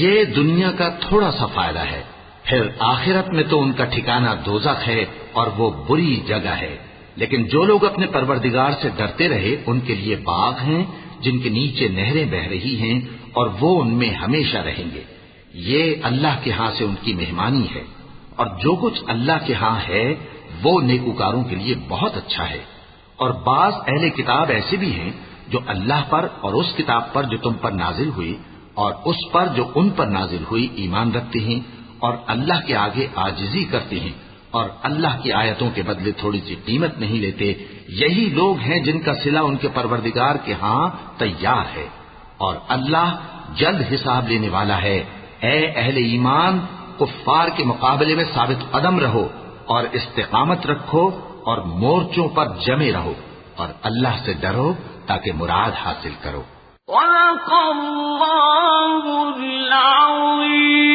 یہ دنیا کا تھوڑا سا فائدہ ہے، پھر آخرت میں تو ان کا ٹھکانہ دوزخ ہے اور وہ بری جگہ ہے، لیکن جو لوگ اپنے پروردگار سے ڈرتے رہے ان کے لیے باغ ہیں جن کے نیچے نہریں بہ رہی ہیں اور وہ ان میں ہمیشہ رہیں گے۔ یہ اللہ کے ہاں سے ان کی مہمانی ہے، اور جو کچھ اللہ کے ہاں ہے وہ نیکوکاروں کے لیے بہت اچھا ہے۔ اور بعض اہل کتاب ایسے بھی ہیں جو اللہ پر اور اس کتاب پر جو تم پر نازل ہوئی اور اس پر جو ان پر نازل ہوئی ایمان رکھتے ہیں اور اللہ کے آگے عاجزی کرتے ہیں اور اللہ کی آیتوں کے بدلے تھوڑی سی قیمت نہیں لیتے، یہی لوگ ہیں جن کا صلہ ان کے پروردگار کے ہاں تیار ہے، اور اللہ جلد حساب لینے والا ہے۔ اے اہل ایمان، کفار کے مقابلے میں ثابت قدم رہو اور استقامت رکھو اور مورچوں پر جمے رہو اور اللہ سے ڈرو تاکہ مراد حاصل کرو۔ صدق اللہ العظیم۔